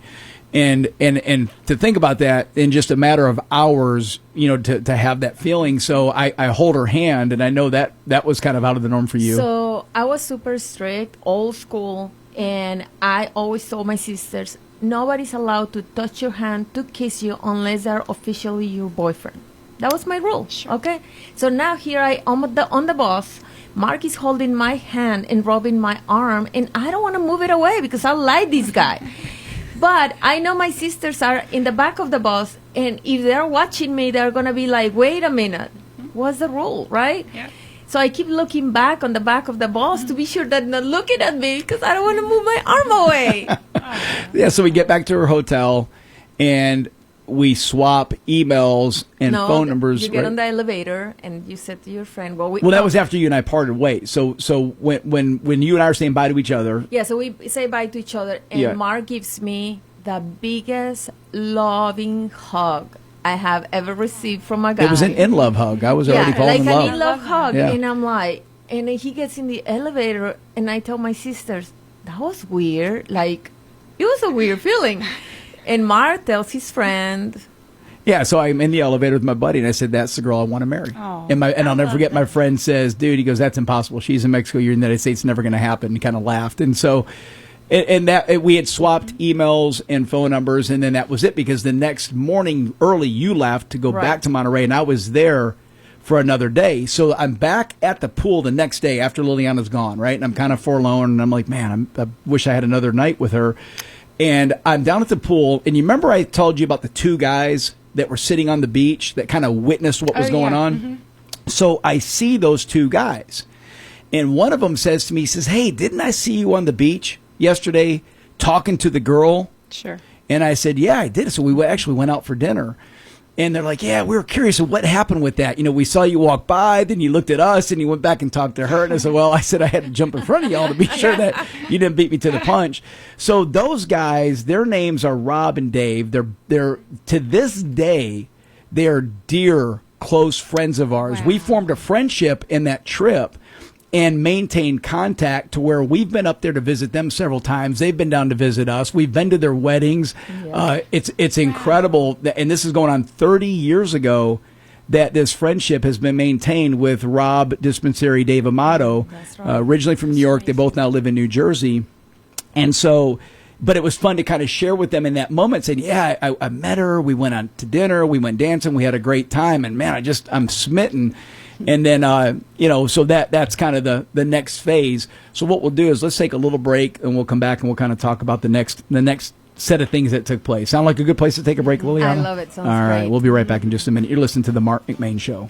And to think about that in just a matter of hours, to have that feeling. So I hold her hand, and I know that was kind of out of the norm for you. So I was super strict, old school, and I always told my sisters, nobody's allowed to touch your hand, to kiss you, unless they're officially your boyfriend. That was my rule. Sure. Okay. So now here I am on the bus. Marc is holding my hand and rubbing my arm, and I don't want to move it away because I like this guy. But I know my sisters are in the back of the bus, and if they're watching me, they're going to be like, wait a minute, what's the rule, right? Yeah. So I keep looking back on the back of the bus to be sure that they're not looking at me because I don't want to move my arm away. Yeah, so we get back to her hotel, and we swap emails and phone numbers. You get on the elevator and you said to your friend, well, that was after you and I parted ways. So when you and I are saying bye to each other. Yeah, so we say bye to each other, and Marc gives me the biggest loving hug I have ever received from a guy. It was an in-love hug. I was already falling in love. Like an in-love hug. Yeah. And I'm like, and he gets in the elevator, and I tell my sisters, that was weird. Like, it was a weird feeling. And Marc tells his friend. Yeah, so I'm in the elevator with my buddy, and I said, that's the girl I want to marry. Oh, and I'll never forget, my friend says, dude, he goes, that's impossible. She's in Mexico, you're in the United States, it's never going to happen. And kind of laughed. And so, we had swapped emails and phone numbers, and then that was it, because the next morning early, you left to go back to Monterey, and I was there for another day. So I'm back at the pool the next day after Liliana's gone, right? And I'm kind of forlorn, and I'm like, man, I wish I had another night with her. And I'm down at the pool, and you remember I told you about the 2 guys that were sitting on the beach that kind of witnessed what was going on? Mm-hmm. So I see those 2 guys, and one of them says to me, he says, hey, didn't I see you on the beach yesterday talking to the girl? Sure. And I said, yeah, I did. So we actually went out for dinner. And they're like, yeah, we were curious of what happened with that. We saw you walk by, then you looked at us, and you went back and talked to her. And I said, well, I had to jump in front of y'all to be sure that you didn't beat me to the punch. So those guys, their names are Rob and Dave. They're to this day, they are dear, close friends of ours. Wow. We formed a friendship in that trip and maintained contact to where we've been up there to visit them several times. They've been down to visit us. We've been to their weddings. Yeah. It's incredible. And this is going on 30 years ago that this friendship has been maintained with Rob Dispensary, Dave Amato, originally from New York. They both now live in New Jersey. And so, but it was fun to kind of share with them in that moment, saying, yeah, I met her. We went out to dinner. We went dancing. We had a great time. And man, I'm smitten. And then, so that's kind of the next phase. So what we'll do is let's take a little break, and we'll come back and we'll kind of talk about the next set of things that took place. Sound like a good place to take a break, Liliana? I love it. Sounds All right, great. We'll be right back in just a minute. You're listening to the Marc McMain Show.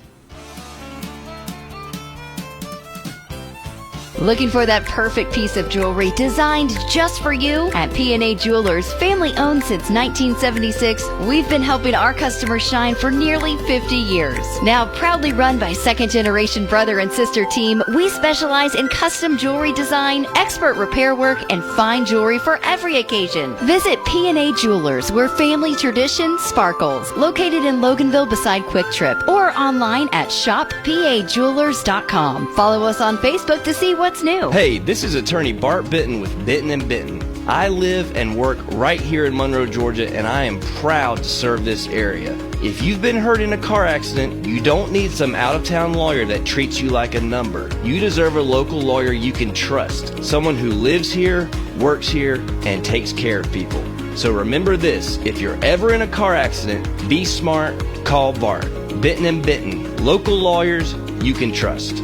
Looking for that perfect piece of jewelry designed just for you? At P&A Jewelers, family owned since 1976, we've been helping our customers shine for nearly 50 years. Now proudly run by second-generation brother and sister team, we specialize in custom jewelry design, expert repair work, and fine jewelry for every occasion. Visit P&A Jewelers, where family tradition sparkles. Located in Loganville beside Quick Trip, or online at shoppajewelers.com. Follow us on Facebook to see what's new. Hey, this is attorney Bart Bitton with Bitton & Bitton. I live and work right here in Monroe, Georgia, and I am proud to serve this area. If you've been hurt in a car accident, you don't need some out-of-town lawyer that treats you like a number. You deserve a local lawyer you can trust, someone who lives here, works here, and takes care of people. So remember this, if you're ever in a car accident, be smart, call Bart. Bitton & Bitton, local lawyers you can trust.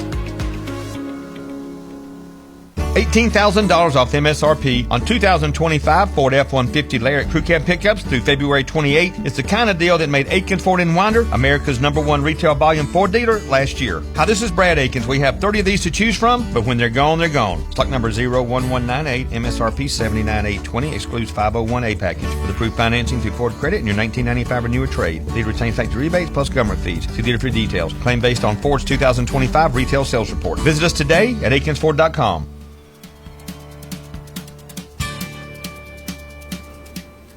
$18,000 off MSRP on 2025 Ford F-150 Lariat Crew Cab pickups through February 28. It's the kind of deal that made Aikens Ford in Winder America's #1 retail volume Ford dealer last year. Hi, this is Brad Aikens. We have 30 of these to choose from, but when they're gone, they're gone. Stock number 01198, MSRP $79,820, excludes 501A package with approved financing through Ford Credit and your 1995 or newer trade. Dealer retains factory rebates plus government fees. See dealer for details. Claim based on Ford's 2025 retail sales report. Visit us today at AikinsFord.com.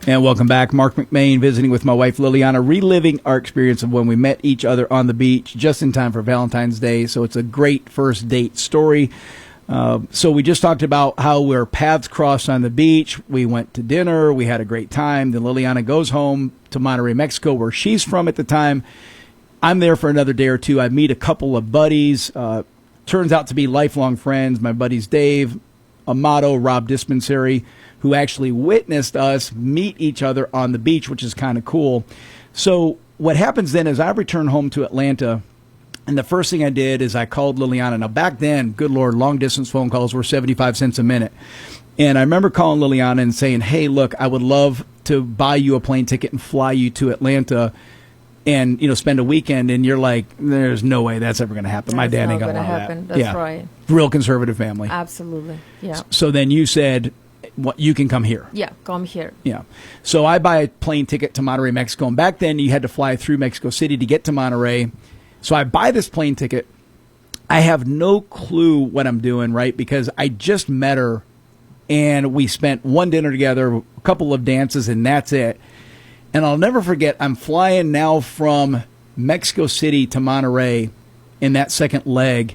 And welcome back. Marc McMain visiting with my wife Liliana, reliving our experience of when we met each other on the beach just in time for Valentine's Day. So it's a great first date story. So we just talked about how our paths crossed on the beach. We went to dinner. We had a great time. Then Liliana goes home to Monterrey, Mexico, where she's from at the time. I'm there for another day or two. I meet a couple of buddies. Turns out to be lifelong friends. My buddies Dave, Amato, Rob Dispensary, who actually witnessed us meet each other on the beach, which is kind of cool. So what happens then is I return home to Atlanta, and the first thing I did is I called Liliana. Now, back then, good Lord, long-distance phone calls were 75 cents a minute. And I remember calling Liliana and saying, hey, look, I would love to buy you a plane ticket and fly you to Atlanta and, spend a weekend. And you're like, there's no way that's ever going to happen. My dad ain't going to allow that. That's right. Real conservative family. Absolutely. Yeah. So then you said, you can come here. Yeah, come here. Yeah. So I buy a plane ticket to Monterrey, Mexico. And back then you had to fly through Mexico City to get to Monterrey. So I buy this plane ticket. I have no clue what I'm doing, right? Because I just met her and we spent one dinner together, a couple of dances, and that's it. And I'll never forget, I'm flying now from Mexico City to Monterrey in that second leg.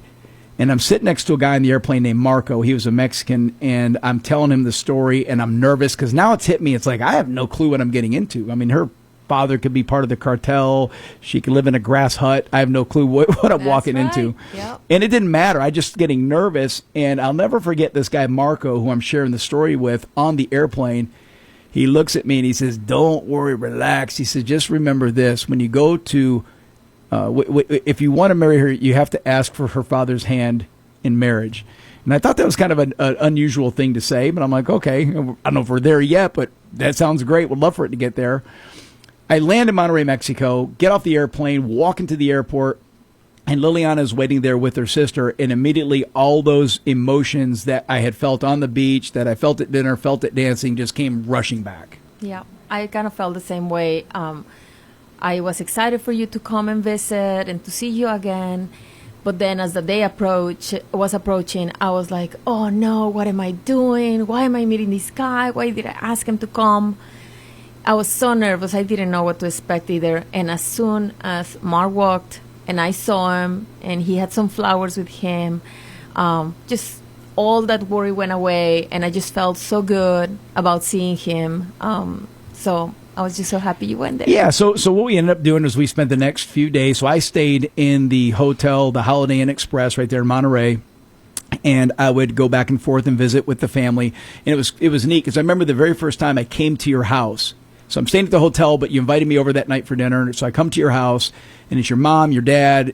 And I'm sitting next to a guy in the airplane named Marco. He was a Mexican, and I'm telling him the story, and I'm nervous because now it's hit me. It's like I have no clue what I'm getting into. I mean, her father could be part of the cartel. She could live in a grass hut. I have no clue what I'm walking into. Yep. And it didn't matter. I just getting nervous. And I'll never forget this guy, Marco, who I'm sharing the story with on the airplane. He looks at me and he says, don't worry, relax. He says, just remember this. When you go to if you want to marry her, you have to ask for her father's hand in marriage. And I thought that was kind of an unusual thing to say, but I'm like, okay, I don't know if we're there yet, but that sounds great. Would love for it to get there. I land in Monterrey, Mexico, get off the airplane, walk into the airport, and Liliana is waiting there with her sister, and immediately all those emotions that I had felt on the beach, that I felt at dinner, felt at dancing, just came rushing back. Yeah, I kind of felt the same way. I was excited for you to come and visit and to see you again. But then as the day was approaching, I was like, oh no, what am I doing? Why am I meeting this guy? Why did I ask him to come? I was so nervous. I didn't know what to expect either. And as soon as Mark walked and I saw him and he had some flowers with him, just all that worry went away. And I just felt so good about seeing him. So I was just so happy you went there. Yeah, so what we ended up doing is we spent the next few days. So I stayed in the hotel, the Holiday Inn Express right there in Monterey, and I would go back and forth and visit with the family. And it was neat because I remember the very first time I came to your house. So I'm staying at the hotel, but you invited me over that night for dinner. So I come to your house, and it's your mom, your dad,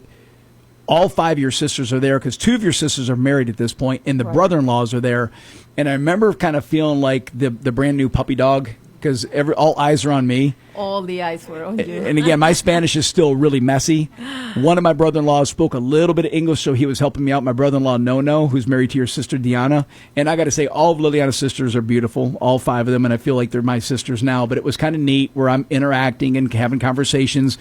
all 5 of your sisters are there because 2 of your sisters are married at this point, and the brother-in-laws are there. And I remember kind of feeling like the brand new puppy dog because all eyes are on me. All the eyes were on you. And again, my Spanish is still really messy. One of my brother-in-laws spoke a little bit of English, so he was helping me out. My brother-in-law, No, who's married to your sister, Diana. And I got to say, all of Liliana's sisters are beautiful, all 5 of them, and I feel like they're my sisters now. But it was kind of neat where I'm interacting and having conversations.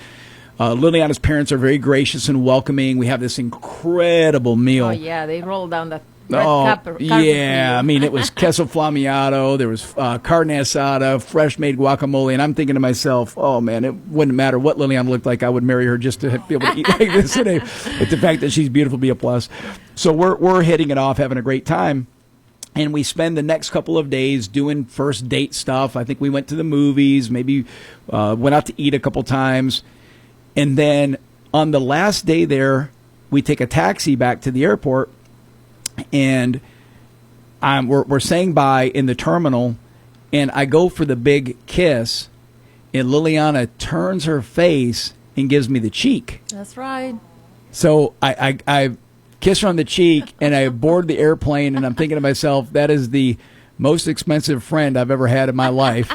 Liliana's parents are very gracious and welcoming. We have this incredible meal. Oh, yeah, they rolled down the yeah. I mean, it was queso flamiado. There was carne asada, fresh made guacamole. And I'm thinking to myself, oh, man, it wouldn't matter what Liliana looked like. I would marry her just to be able to eat like this today. But the fact that she's beautiful be a plus. So we're hitting it off, having a great time. And we spend the next couple of days doing first date stuff. I think we went to the movies, maybe went out to eat a couple times. And then on the last day there, we take a taxi back to the airport. And we're saying bye in the terminal, and I go for the big kiss, and Liliana turns her face and gives me the cheek. That's right. So I kiss her on the cheek, and I board the airplane, and I'm thinking to myself, that is the most expensive friend I've ever had in my life.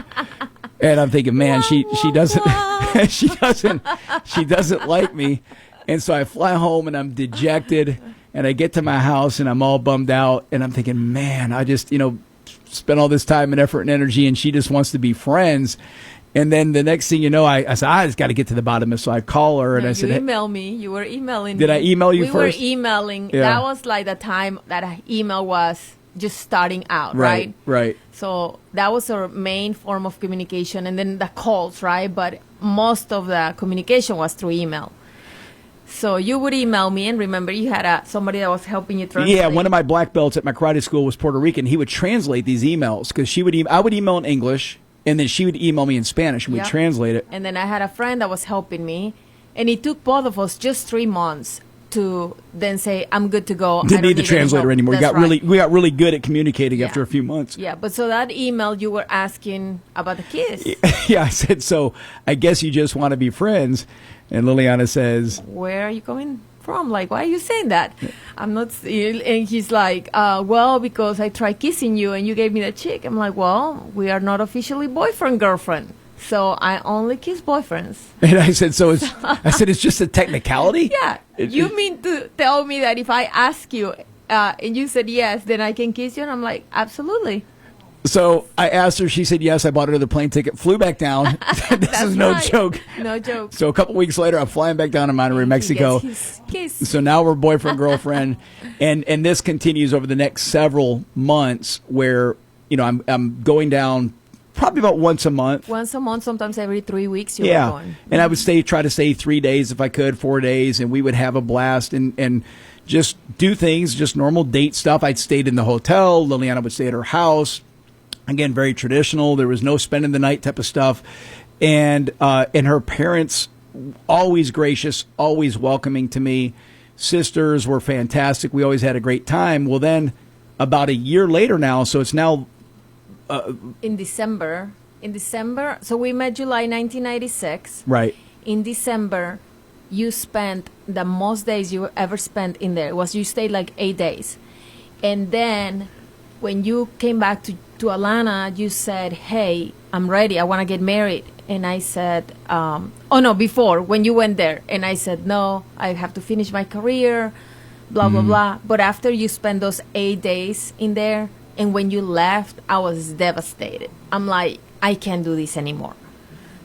And I'm thinking, man, she doesn't she doesn't like me. And so I fly home and I'm dejected, and I get to my house and I'm all bummed out, and I'm thinking, man, I just, spent all this time and effort and energy, and she just wants to be friends. And then the next thing you know, I said, I just got to get to the bottom of it. So I call her and I said, you email me. You were emailing Did me. I email you first? We were emailing. Yeah. That was like the time that email was just starting out, right? Right. So that was our main form of communication, and then the calls, right? But most of the communication was through email. So you would email me, and remember, you had somebody that was helping you translate. Yeah, one of my black belts at my karate school was Puerto Rican. He would translate these emails because I would email in English, and then she would email me in Spanish, and we'd translate it. And then I had a friend that was helping me, and it took both of us just 3 months to then say, I'm good to go. Didn't need the translator anymore. That's we got really good at communicating after a few months. Yeah, but so that email, you were asking about the kiss. Yeah, I said, so I guess you just want to be friends. And Liliana says, where are you coming from? Like, why are you saying that? I'm not. And he's like, well, because I tried kissing you and you gave me the cheek. I'm like, well, we are not officially boyfriend, girlfriend. So I only kiss boyfriends. And I said, it's just a technicality? Yeah. You mean to tell me that if I ask you and you said yes, then I can kiss you? And I'm like, absolutely. So I asked her, she said yes. I bought her the plane ticket, flew back down. This is no joke. No joke. So a couple weeks later, I'm flying back down to Monterrey, Mexico. His kiss. So now we're boyfriend, girlfriend. and this continues over the next several months where, I'm going down probably about once a month. Once a month, sometimes every 3 weeks you were going. And I would try to stay 3 days if I could, 4 days, and we would have a blast and just do things, just normal date stuff. I'd stayed in the hotel. Liliana would stay at her house. Again, very traditional. There was no spending the night type of stuff. And her parents, always gracious, always welcoming to me. Sisters were fantastic. We always had a great time. Well, then about a year later now, so it's now... In December. So we met July 1996. Right. In December, you spent the most days you ever spent in there. You stayed like 8 days. And then when you came back to Atlanta, you said, hey, I'm ready. I want to get married. And I said, before, when you went there. And I said, no, I have to finish my career, blah, blah, blah. But after you spent those 8 days in there, and when you left, I was devastated. I'm like, I can't do this anymore.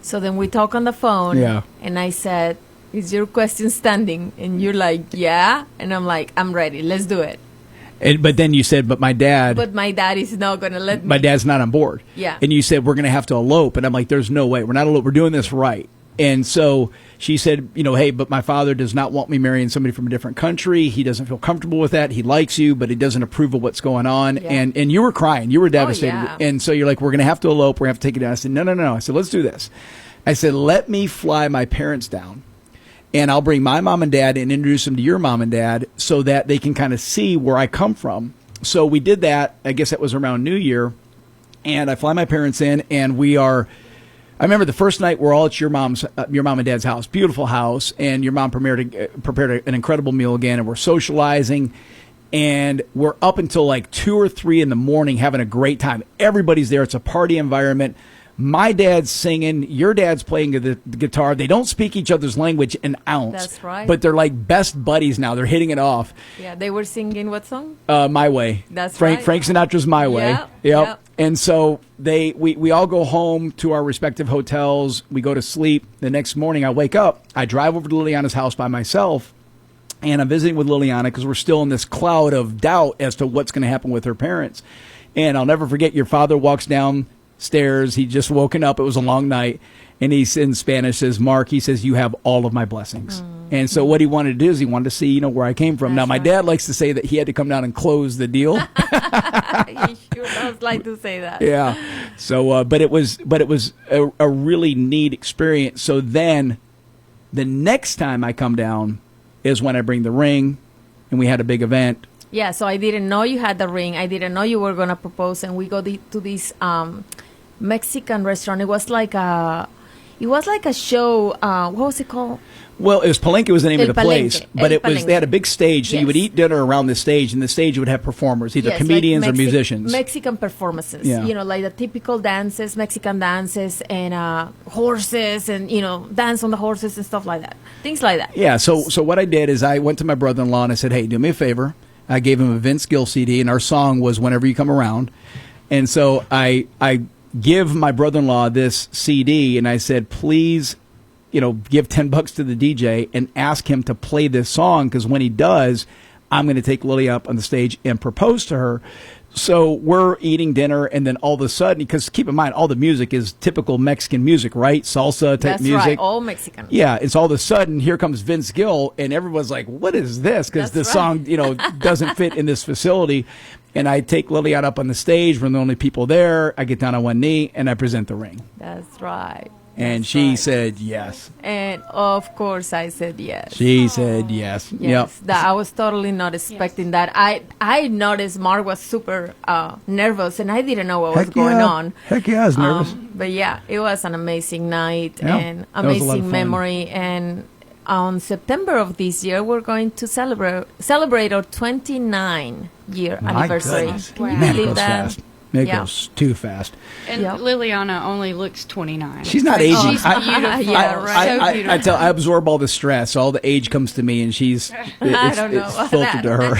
So then we talk on the phone. Yeah. And I said, is your question standing? And you're like, yeah. And I'm like, I'm ready. Let's do it. But then you said, but my dad is not going to let me. My dad's not on board. Yeah. And you said, we're going to have to elope. And I'm like, there's no way. We're not elope. We're doing this right. And so she said, hey, but my father does not want me marrying somebody from a different country. He doesn't feel comfortable with that. He likes you, but he doesn't approve of what's going on. Yeah. And you were crying. You were devastated. Oh, yeah. And so you're like, we're going to have to elope. We're going to have to take it down. I said, no. I said, let's do this. I said, let me fly my parents down. And I'll bring my mom and dad and introduce them to your mom and dad so that they can kind of see where I come from. So we did that. I guess that was around New Year. And I fly my parents in, and I remember the first night we're all at your mom and dad's house. Beautiful house. And your mom prepared an incredible meal again. And we're socializing. And we're up until like 2 or 3 in the morning having a great time. Everybody's there. It's a party environment. My dad's singing, your dad's playing the guitar. They don't speak each other's language an ounce. That's right. But they're like best buddies now. They're hitting it off. Yeah, they were singing what song? My Way. That's Frank right. Sinatra's My Way. Yep. And so we all go home to our respective hotels. We go to sleep. The next morning I wake up. I drive over to Liliana's house by myself. And I'm visiting with Liliana because we're still in this cloud of doubt as to what's going to happen with her parents. And I'll never forget, your father walks downstairs. He just woken up. It was a long night. And he's in Spanish, says, Mark, he says, you have all of my blessings. And so what he wanted to do is he wanted to see, where I came from. Now, my dad likes to say that he had to come down and close the deal. He sure does like to say that. Yeah. So, but it was a really neat experience. So then the next time I come down is when I bring the ring, and we had a big event. Yeah, so I didn't know you had the ring. I didn't know you were going to propose, and we go to this Mexican restaurant. It was like a show. What was it called? Well, it was Palenque was the name El of the place, Palenque. but El it was they had a big stage, so you would Yes. eat dinner around the stage, and the stage would have performers, either Yes, comedians like or musicians. Mexican performances. Yeah. Like the typical dances, Mexican dances, and horses, and dance on the horses and stuff like that. Things like that. Yeah, so what I did is I went to my brother-in-law and I said, "Hey, do me a favor." I gave him a Vince Gill CD, and our song was "Whenever You Come Around." And so I give my brother-in-law this CD, and I said, "Please, give $10 to the DJ and ask him to play this song, because when he does, I'm going to take Lily up on the stage and propose to her." So we're eating dinner, and then all of a sudden, because keep in mind, all the music is typical Mexican music, right? Salsa type That's music. right, all Mexican. Yeah, it's all of a sudden, here comes Vince Gill, and everyone's like, "What is this?" Because the song, doesn't fit in this facility. And I take Liliana up on the stage. We're the only people there. I get down on one knee, and I present the ring. That's right. And she said yes. And of course, I said yes. She said yes. Yes, Yep. that I was totally not expecting that. I noticed Mark was super nervous, and I didn't know what was going on. Heck yeah, I was nervous. But yeah, it was an amazing night Yeah, and that was a lot of amazing fun. memory. And on September of this year, we're going to celebrate our 29-year My anniversary. goodness. Can you Man, it believe goes that? fast. It Yeah. goes too fast. And Liliana only looks 29. She's not aging. She's beautiful. Yeah, right. So beautiful. I absorb all the stress. All the age comes to me, and it's don't know it's about filtered that. to her.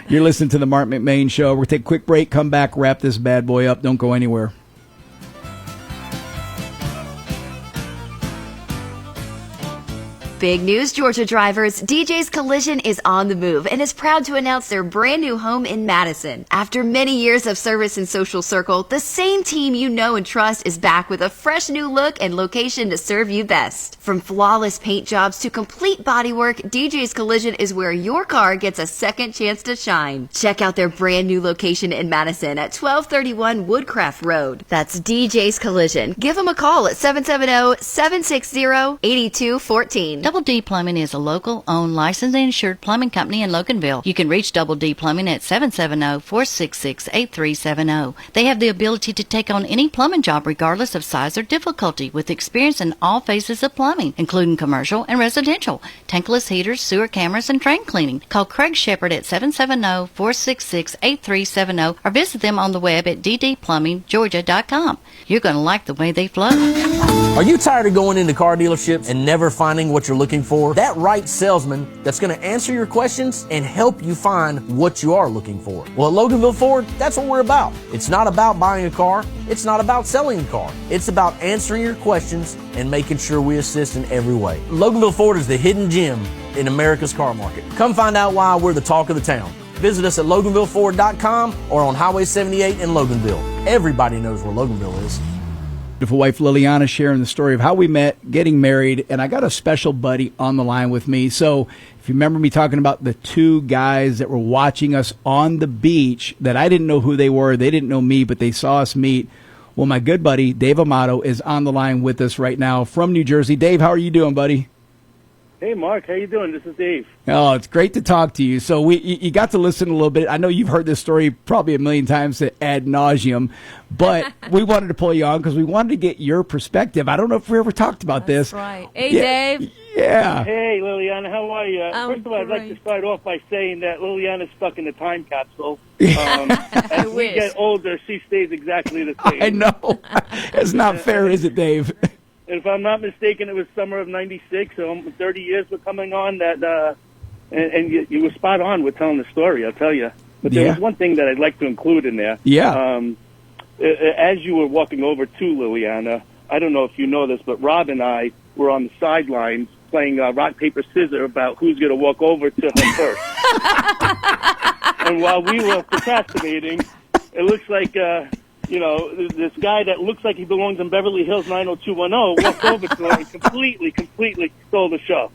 You're listening to the Marc McMain Show. We're going to take a quick break, come back, wrap this bad boy up. Don't go anywhere. Big news, Georgia drivers. DJ's Collision is on the move and is proud to announce their brand new home in Madison. After many years of service in Social Circle, the same team you know and trust is back with a fresh new look and location to serve you best. From flawless paint jobs to complete bodywork, DJ's Collision is where your car gets a second chance to shine. Check out their brand new location in Madison at 1231 Woodcraft Road. That's DJ's Collision. Give them a call at 770-760-8214. Double D Plumbing is a local, owned, licensed, and insured plumbing company in Loganville. You can reach Double D Plumbing at 770-466-8370. They have the ability to take on any plumbing job regardless of size or difficulty, with experience in all phases of plumbing, including commercial and residential, tankless heaters, sewer cameras, and drain cleaning. Call Craig Shepard at 770-466-8370 or visit them on the web at ddplumbinggeorgia.com. You're going to like the way they flow. Are you tired of going into car dealerships and never finding what you're looking for? That right salesman that's going to answer your questions and help you find what you are looking for. Well, at Loganville Ford, that's what we're about. It's not about buying a car. It's not about selling a car. It's about answering your questions and making sure we assist in every way. Loganville Ford is the hidden gem in America's car market. Come find out why we're the talk of the town. Visit us at LoganvilleFord.com or on Highway 78 in Loganville. Everybody knows where Loganville is. Beautiful wife Liliana sharing the story of how we met, getting married, and I got a special buddy on the line with me. So if you remember me talking about the two guys that were watching us on the beach that I didn't know who they were, they didn't know me, but they saw us meet. Well, my good buddy Dave Amato is on the line with us right now from New Jersey. Dave, how are you doing, buddy? Hey, Mark, how you doing? This is Dave. Oh, it's great to talk to you. So you got to listen a little bit. I know you've heard this story probably a million times ad nauseum, but we wanted to pull you on because we wanted to get your perspective. I don't know if we ever talked about this. Right. Hey, Dave. Yeah. Hey, Liliana, how are you? First of all, I'd like to start off by saying that Liliana's stuck in the time capsule. As we get older, she stays exactly the same. I know. It's not fair, is it, Dave? If I'm not mistaken, it was summer of '96, so 30 years were coming on. That, and you were spot on with telling the story, I'll tell you. But there was one thing that I'd like to include in there. Yeah. As you were walking over to Liliana, I don't know if you know this, but Rob and I were on the sidelines playing rock, paper, scissors about who's going to walk over to her first. And while we were procrastinating, it looks like... this guy that looks like he belongs in Beverly Hills 90210 walked over to her and completely stole the show.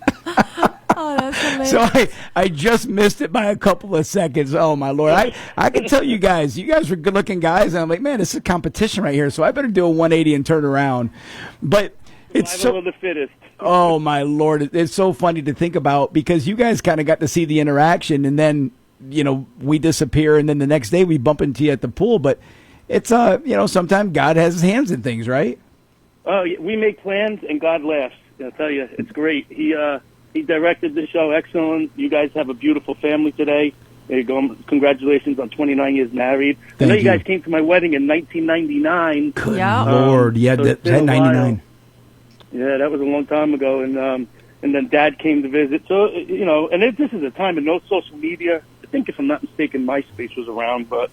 Oh, that's amazing. So I just missed it by a couple of seconds. Oh, my Lord. I can tell you guys were good-looking guys, and I'm like, man, this is a competition right here, so I better do a 180 and turn around. But it's Survival of the fittest. Oh, my Lord. It's so funny to think about because you guys kind of got to see the interaction, and then, we disappear, and then the next day we bump into you at the pool, but... It's, sometimes God has his hands in things, right? Oh, we make plans and God laughs. I'll tell you, it's great. He He directed the show. Excellent. You guys have a beautiful family today. There you go. Congratulations on 29 years married. I know you guys came to my wedding in 1999. Good Lord. Yeah, so that it's been a 99. while. Yeah, that was a long time ago. And then Dad came to visit. So, you know, and this is a time of no social media. I think, if I'm not mistaken, MySpace was around. But,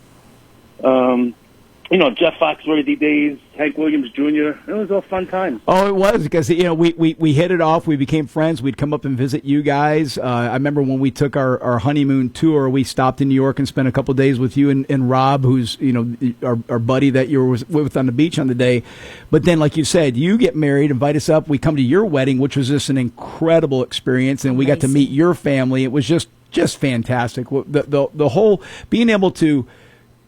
you know, Jeff Foxworthy days, Hank Williams Jr., it was all fun times. Oh, it was, because, you know, we hit it off. We became friends. We'd come up and visit you guys. I remember when we took our honeymoon tour, we stopped in New York and spent a couple of days with you and Rob, who's, you know, our buddy that you were with on the beach on the day. But then, like you said, you get married, invite us up. We come to your wedding, which was just an incredible experience, and we got to meet your family. It was just fantastic. The whole being able to,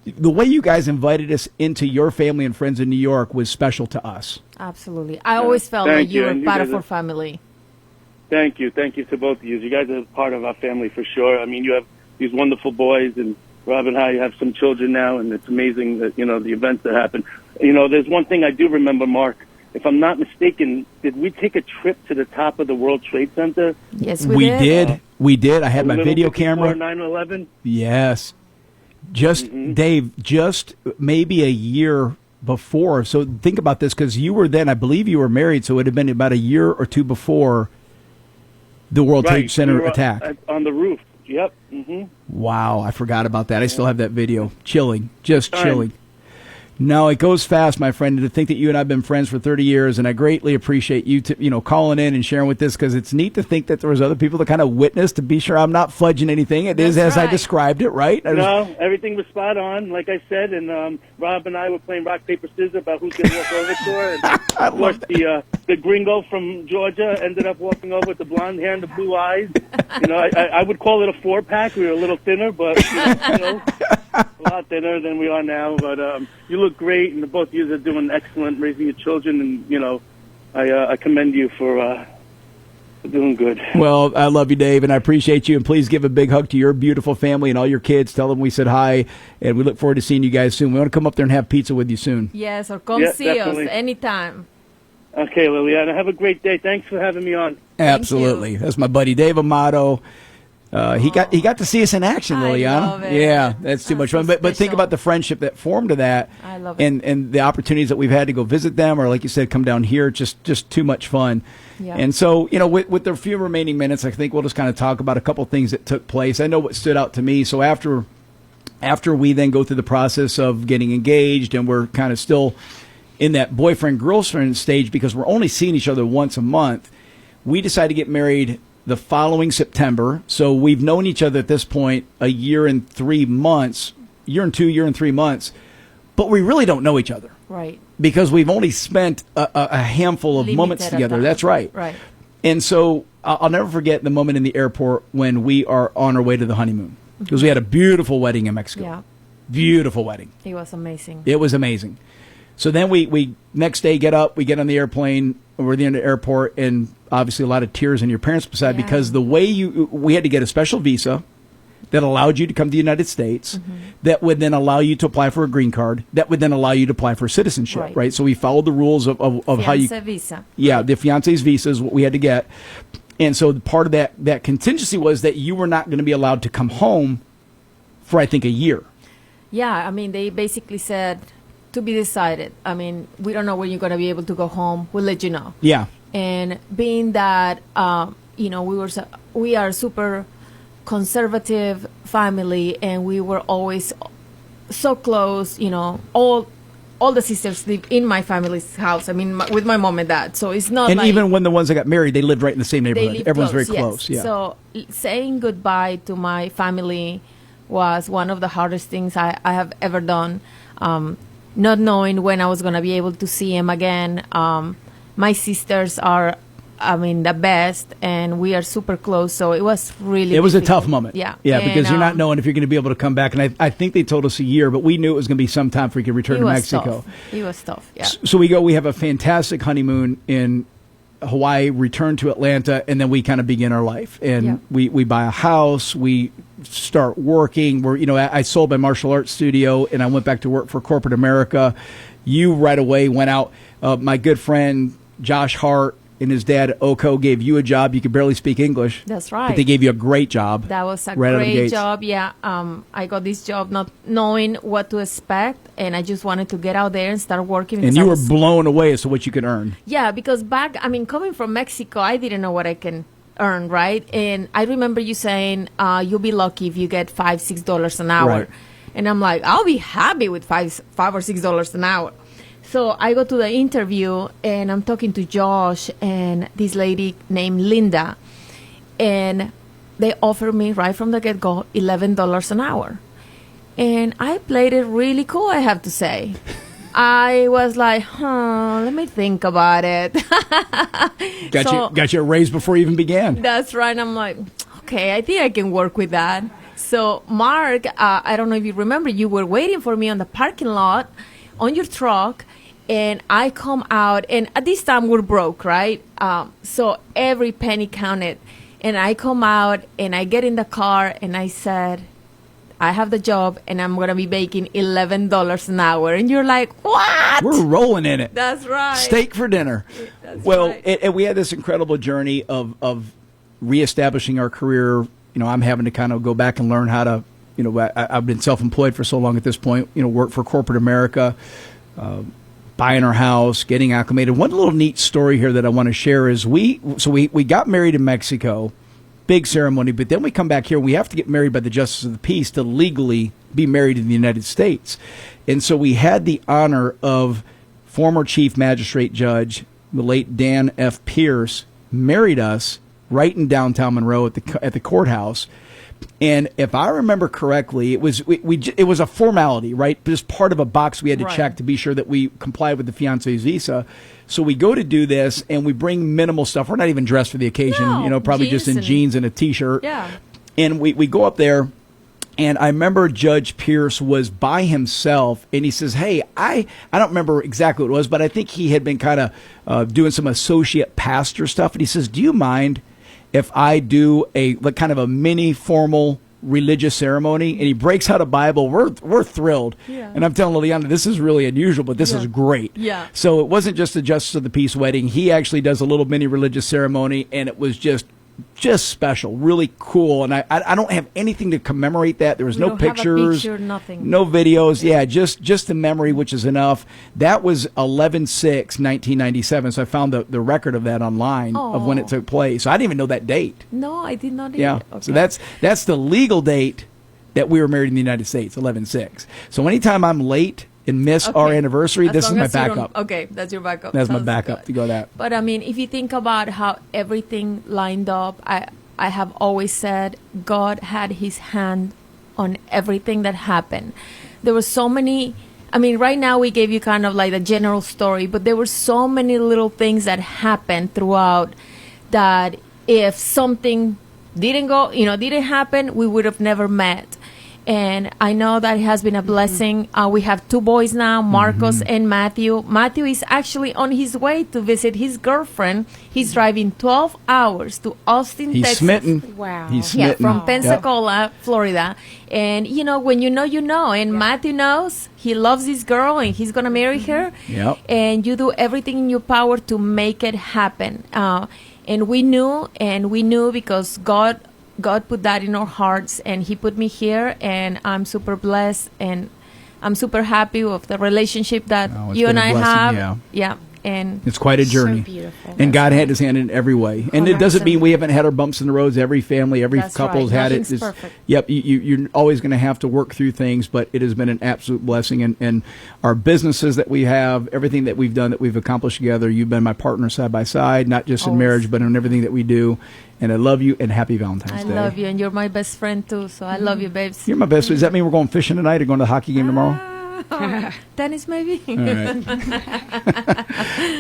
the way you guys invited us into your family and friends in New York was special to us. Absolutely. I always felt like you were part of our family. Thank you. Thank you to both of you. You guys are part of our family for sure. I mean, you have these wonderful boys, and Rob and I have some children now, and it's amazing that, you know, the events that happen. You know, there's one thing I do remember, Mark. If I'm not mistaken, did we take a trip to the top of the World Trade Center? Yes, we did. We did. I had my video camera. 9/11? Yes. Just, Dave, just maybe a year before. So think about this, because you were then, I believe you were married, so it would have been about a year or two before the World Trade Center attack. On the roof. Yep. Wow, I forgot about that. I still have that video. Chilling. Just chilling. No, it goes fast, my friend. To think that you and I have been friends for 30 years, and I greatly appreciate you, calling in and sharing with this, because it's neat to think that there was other people that kind of witnessed, to be sure I'm not fudging anything. It is as I described it, right? No, everything was spot on, like I said, and Rob and I were playing rock, paper, scissors about who's going to walk over to her. And of course, the gringo from Georgia ended up walking over with the blonde hair and the blue eyes. You know, I would call it a 4-pack. We were a little thinner, but, you know, a lot thinner than we are now. But you look great, and both of you are doing excellent, raising your children, and, you know, I commend you for doing good. Well, I love you, Dave, and I appreciate you, and please give a big hug to your beautiful family and all your kids. Tell them we said hi, and we look forward to seeing you guys soon. We want to come up there and have pizza with you soon. Yes, or come see definitely. us anytime. Okay, Liliana, have a great day. Thanks for having me on. Absolutely. That's my buddy Dave Amato. He got to see us in action, Liliana. I love it. Yeah, that's too much fun. But think about the friendship that formed to that. I love it. And the opportunities that we've had to go visit them, or like you said, come down here. Just too much fun. Yeah. And so, with the few remaining minutes, I think we'll just kind of talk about a couple things that took place. I know what stood out to me. So after we then go through the process of getting engaged, and we're kind of still in that boyfriend-girlfriend stage because we're only seeing each other once a month, we decided to get married the following September. So we've known each other at this point a year and 3 months, year and 3 months, but we really don't know each other. Right. Because we've only spent a handful of moments together. That's right. Right. And so I'll never forget the moment in the airport when we are on our way to the honeymoon, because we had a beautiful wedding in Mexico. Yeah. Beautiful wedding. It was amazing. It was amazing. So then we next day get up, we get on the airplane, we're in the airport, and obviously a lot of tears on your parents' side, because the way we had to get a special visa that allowed you to come to the United States, that would then allow you to apply for a green card, that would then allow you to apply for citizenship, right? So we followed the rules of how you... Fiancé visa. Yeah, the fiancé's visa is what we had to get. And so part of that contingency was that you were not going to be allowed to come home for, I think, a year. Yeah, I mean, they basically said, to be decided. I mean, we don't know when you're going to be able to go home. We'll let you know. Yeah. And being that, we are super conservative family, and we were always so close. You know, all the sisters live in my family's house. I mean, with my mom and dad. So it's not. And like, even when the ones that got married, they lived right in the same neighborhood. Everyone's very close. Yes. Yeah. So saying goodbye to my family was one of the hardest things I have ever done. Not knowing when I was going to be able to see him again. My sisters are, the best, and we are super close, so it was really It was difficult. a tough moment. Yeah. Yeah, And, because you're not knowing if you're going to be able to come back. And I think they told us a year, but we knew it was going to be some time before we could return to Mexico. It was tough, yeah. So we have a fantastic honeymoon in Hawaii, return to Atlanta, and then we kind of begin our life. And we buy a house, we start working. I sold my martial arts studio, and I went back to work for corporate America. You right away went out. My good friend Josh Hart and his dad, Oko, gave you a job. You could barely speak English. That's right. But they gave you a great job. That was a right out of the great gates. job. Yeah. I got this job not knowing what to expect, and I just wanted to get out there and start working. And because you I were was- blown away as to what you could earn. Yeah, because coming from Mexico, I didn't know what I can earn, right? And I remember you saying, you'll be lucky if you get $5-6 an hour. Right. And I'm like, I'll be happy with $5 or $6 an hour. So I go to the interview, and I'm talking to Josh and this lady named Linda. And they offered me right from the get-go $11 an hour. And I played it really cool, I have to say. I was like, let me think about it. Got you a raise before you even began. That's right. I'm like, okay, I think I can work with that. So, Mark, I don't know if you remember, you were waiting for me on the parking lot on your truck, and I come out, and at this time we're broke, right? So every penny counted. And I come out, and I get in the car, and I said, I have the job, and I'm going to be making $11 an hour. And you're like, what? We're rolling in it. That's right. Steak for dinner. And we had this incredible journey of reestablishing our career. You know, I'm having to kind of go back and learn how to, you know, I've been self-employed for so long at this point, you know, work for corporate America, buying our house, getting acclimated. One little neat story here that I want to share is we got married in Mexico. Big ceremony, but then we come back here. We have to get married by the Justice of the Peace to legally be married in the United States. And so we had the honor of former Chief Magistrate Judge, the late Dan F. Pierce, married us right in downtown Monroe at the courthouse. And if I remember correctly, it was it was a formality, right? Just part of a box we had to check to be sure that we complied with the fiance's visa. So we go to do this, and we bring minimal stuff. We're not even dressed for the occasion, you know, probably just in jeans and a T-shirt. Yeah. And we go up there, and I remember Judge Pierce was by himself, and he says, hey, I don't remember exactly what it was, but I think he had been kind of doing some associate pastor stuff. And he says, do you mind if I do kind of a mini formal religious ceremony? And he breaks out a Bible. We're thrilled. Yeah. And I'm telling Liliana, this is really unusual, but this is great. Yeah. So it wasn't just a Justice of the Peace wedding. He actually does a little mini religious ceremony, and it was just special, really cool. And I don't have anything to commemorate that. There was no pictures, nothing. no videos. Yeah, just the memory, which is enough. That was 11/6/1997. So I found the record of that online of when it took place. So I didn't even know that date. No, I did not. Yeah. Okay. So that's the legal date that we were married in the United States, 11/6. So anytime I'm late and miss our anniversary, this is my backup. Okay, that's your backup. That's my Sounds backup good. to go that. But I mean, if you think about how everything lined up, I have always said God had his hand on everything that happened. There were so many, I mean, right now we gave you kind of like the general story, but there were so many little things that happened throughout that if something didn't happen, we would have never met. And I know that it has been a blessing. We have 2 boys now, Marcos and Matthew. Matthew is actually on his way to visit his girlfriend. He's driving 12 hours to Austin, He's Texas. smitten. Wow. He's smitten. Yeah, from Pensacola, Florida. And, you know, when you know, you know. And Matthew knows he loves this girl and he's going to marry her. Yep. And you do everything in your power to make it happen. And we knew because God put that in our hearts, and he put me here, and I'm super blessed, and I'm super happy with the relationship that you and I have. Yeah. And it's quite a journey. So beautiful. And God had his hand in every way. And it doesn't mean we haven't had our bumps in the roads. Every family, every couple's had it. Nothing's perfect. Yep, you're always going to have to work through things, but it has been an absolute blessing. And our businesses that we have, everything that we've done, that we've accomplished together, you've been my partner side by side, not just in marriage, but in everything that we do. And I love you, and happy Valentine's Day. I love you, and you're my best friend, too, so I love you, babes. You're my best friend. Does that mean we're going fishing tonight or going to the hockey game tomorrow? Tennis, maybe? All right.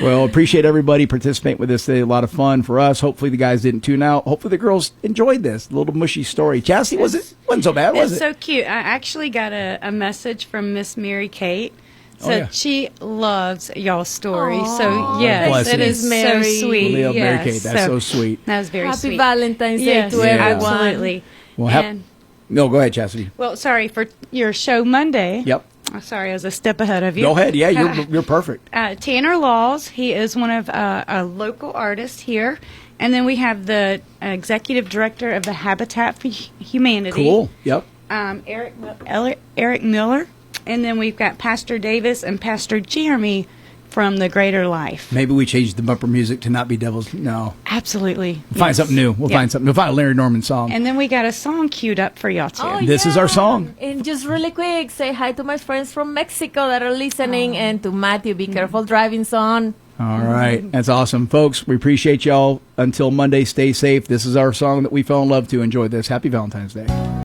Well, appreciate everybody participating with us today. A lot of fun for us. Hopefully the guys didn't tune out. Hopefully the girls enjoyed this little mushy story. Chastity, wasn't so bad, was it? It's so cute. I actually got a message from Miss Mary Kate. So she loves y'all's story. Aww. So yes, it is Mary. so sweet. Well, Mary Kate, that's so sweet. That was very sweet. Happy Valentine's Day yes, to everyone. Absolutely. Well, no, go ahead, Chastity. Well, sorry for your show Monday. Yep. Sorry, I was a step ahead of you. Go ahead. Yeah, you're perfect. Tanner Laws. He is one of a local artists here. And then we have the executive director of the Habitat for Humanity. Cool. Yep. Eric Miller. And then we've got Pastor Davis and Pastor Jeremy from the Greater Life. Maybe we change the bumper music to not be Devil's. No. Absolutely. We'll find something new. We'll find something. We'll find a Larry Norman song. And then we got a song queued up for y'all, too. Oh, This is our song. And just really quick, say hi to my friends from Mexico that are listening, and to Matthew. Be careful driving, son. All right. That's awesome. Folks, we appreciate y'all. Until Monday, stay safe. This is our song that we fell in love to. Enjoy this. Happy Valentine's Day.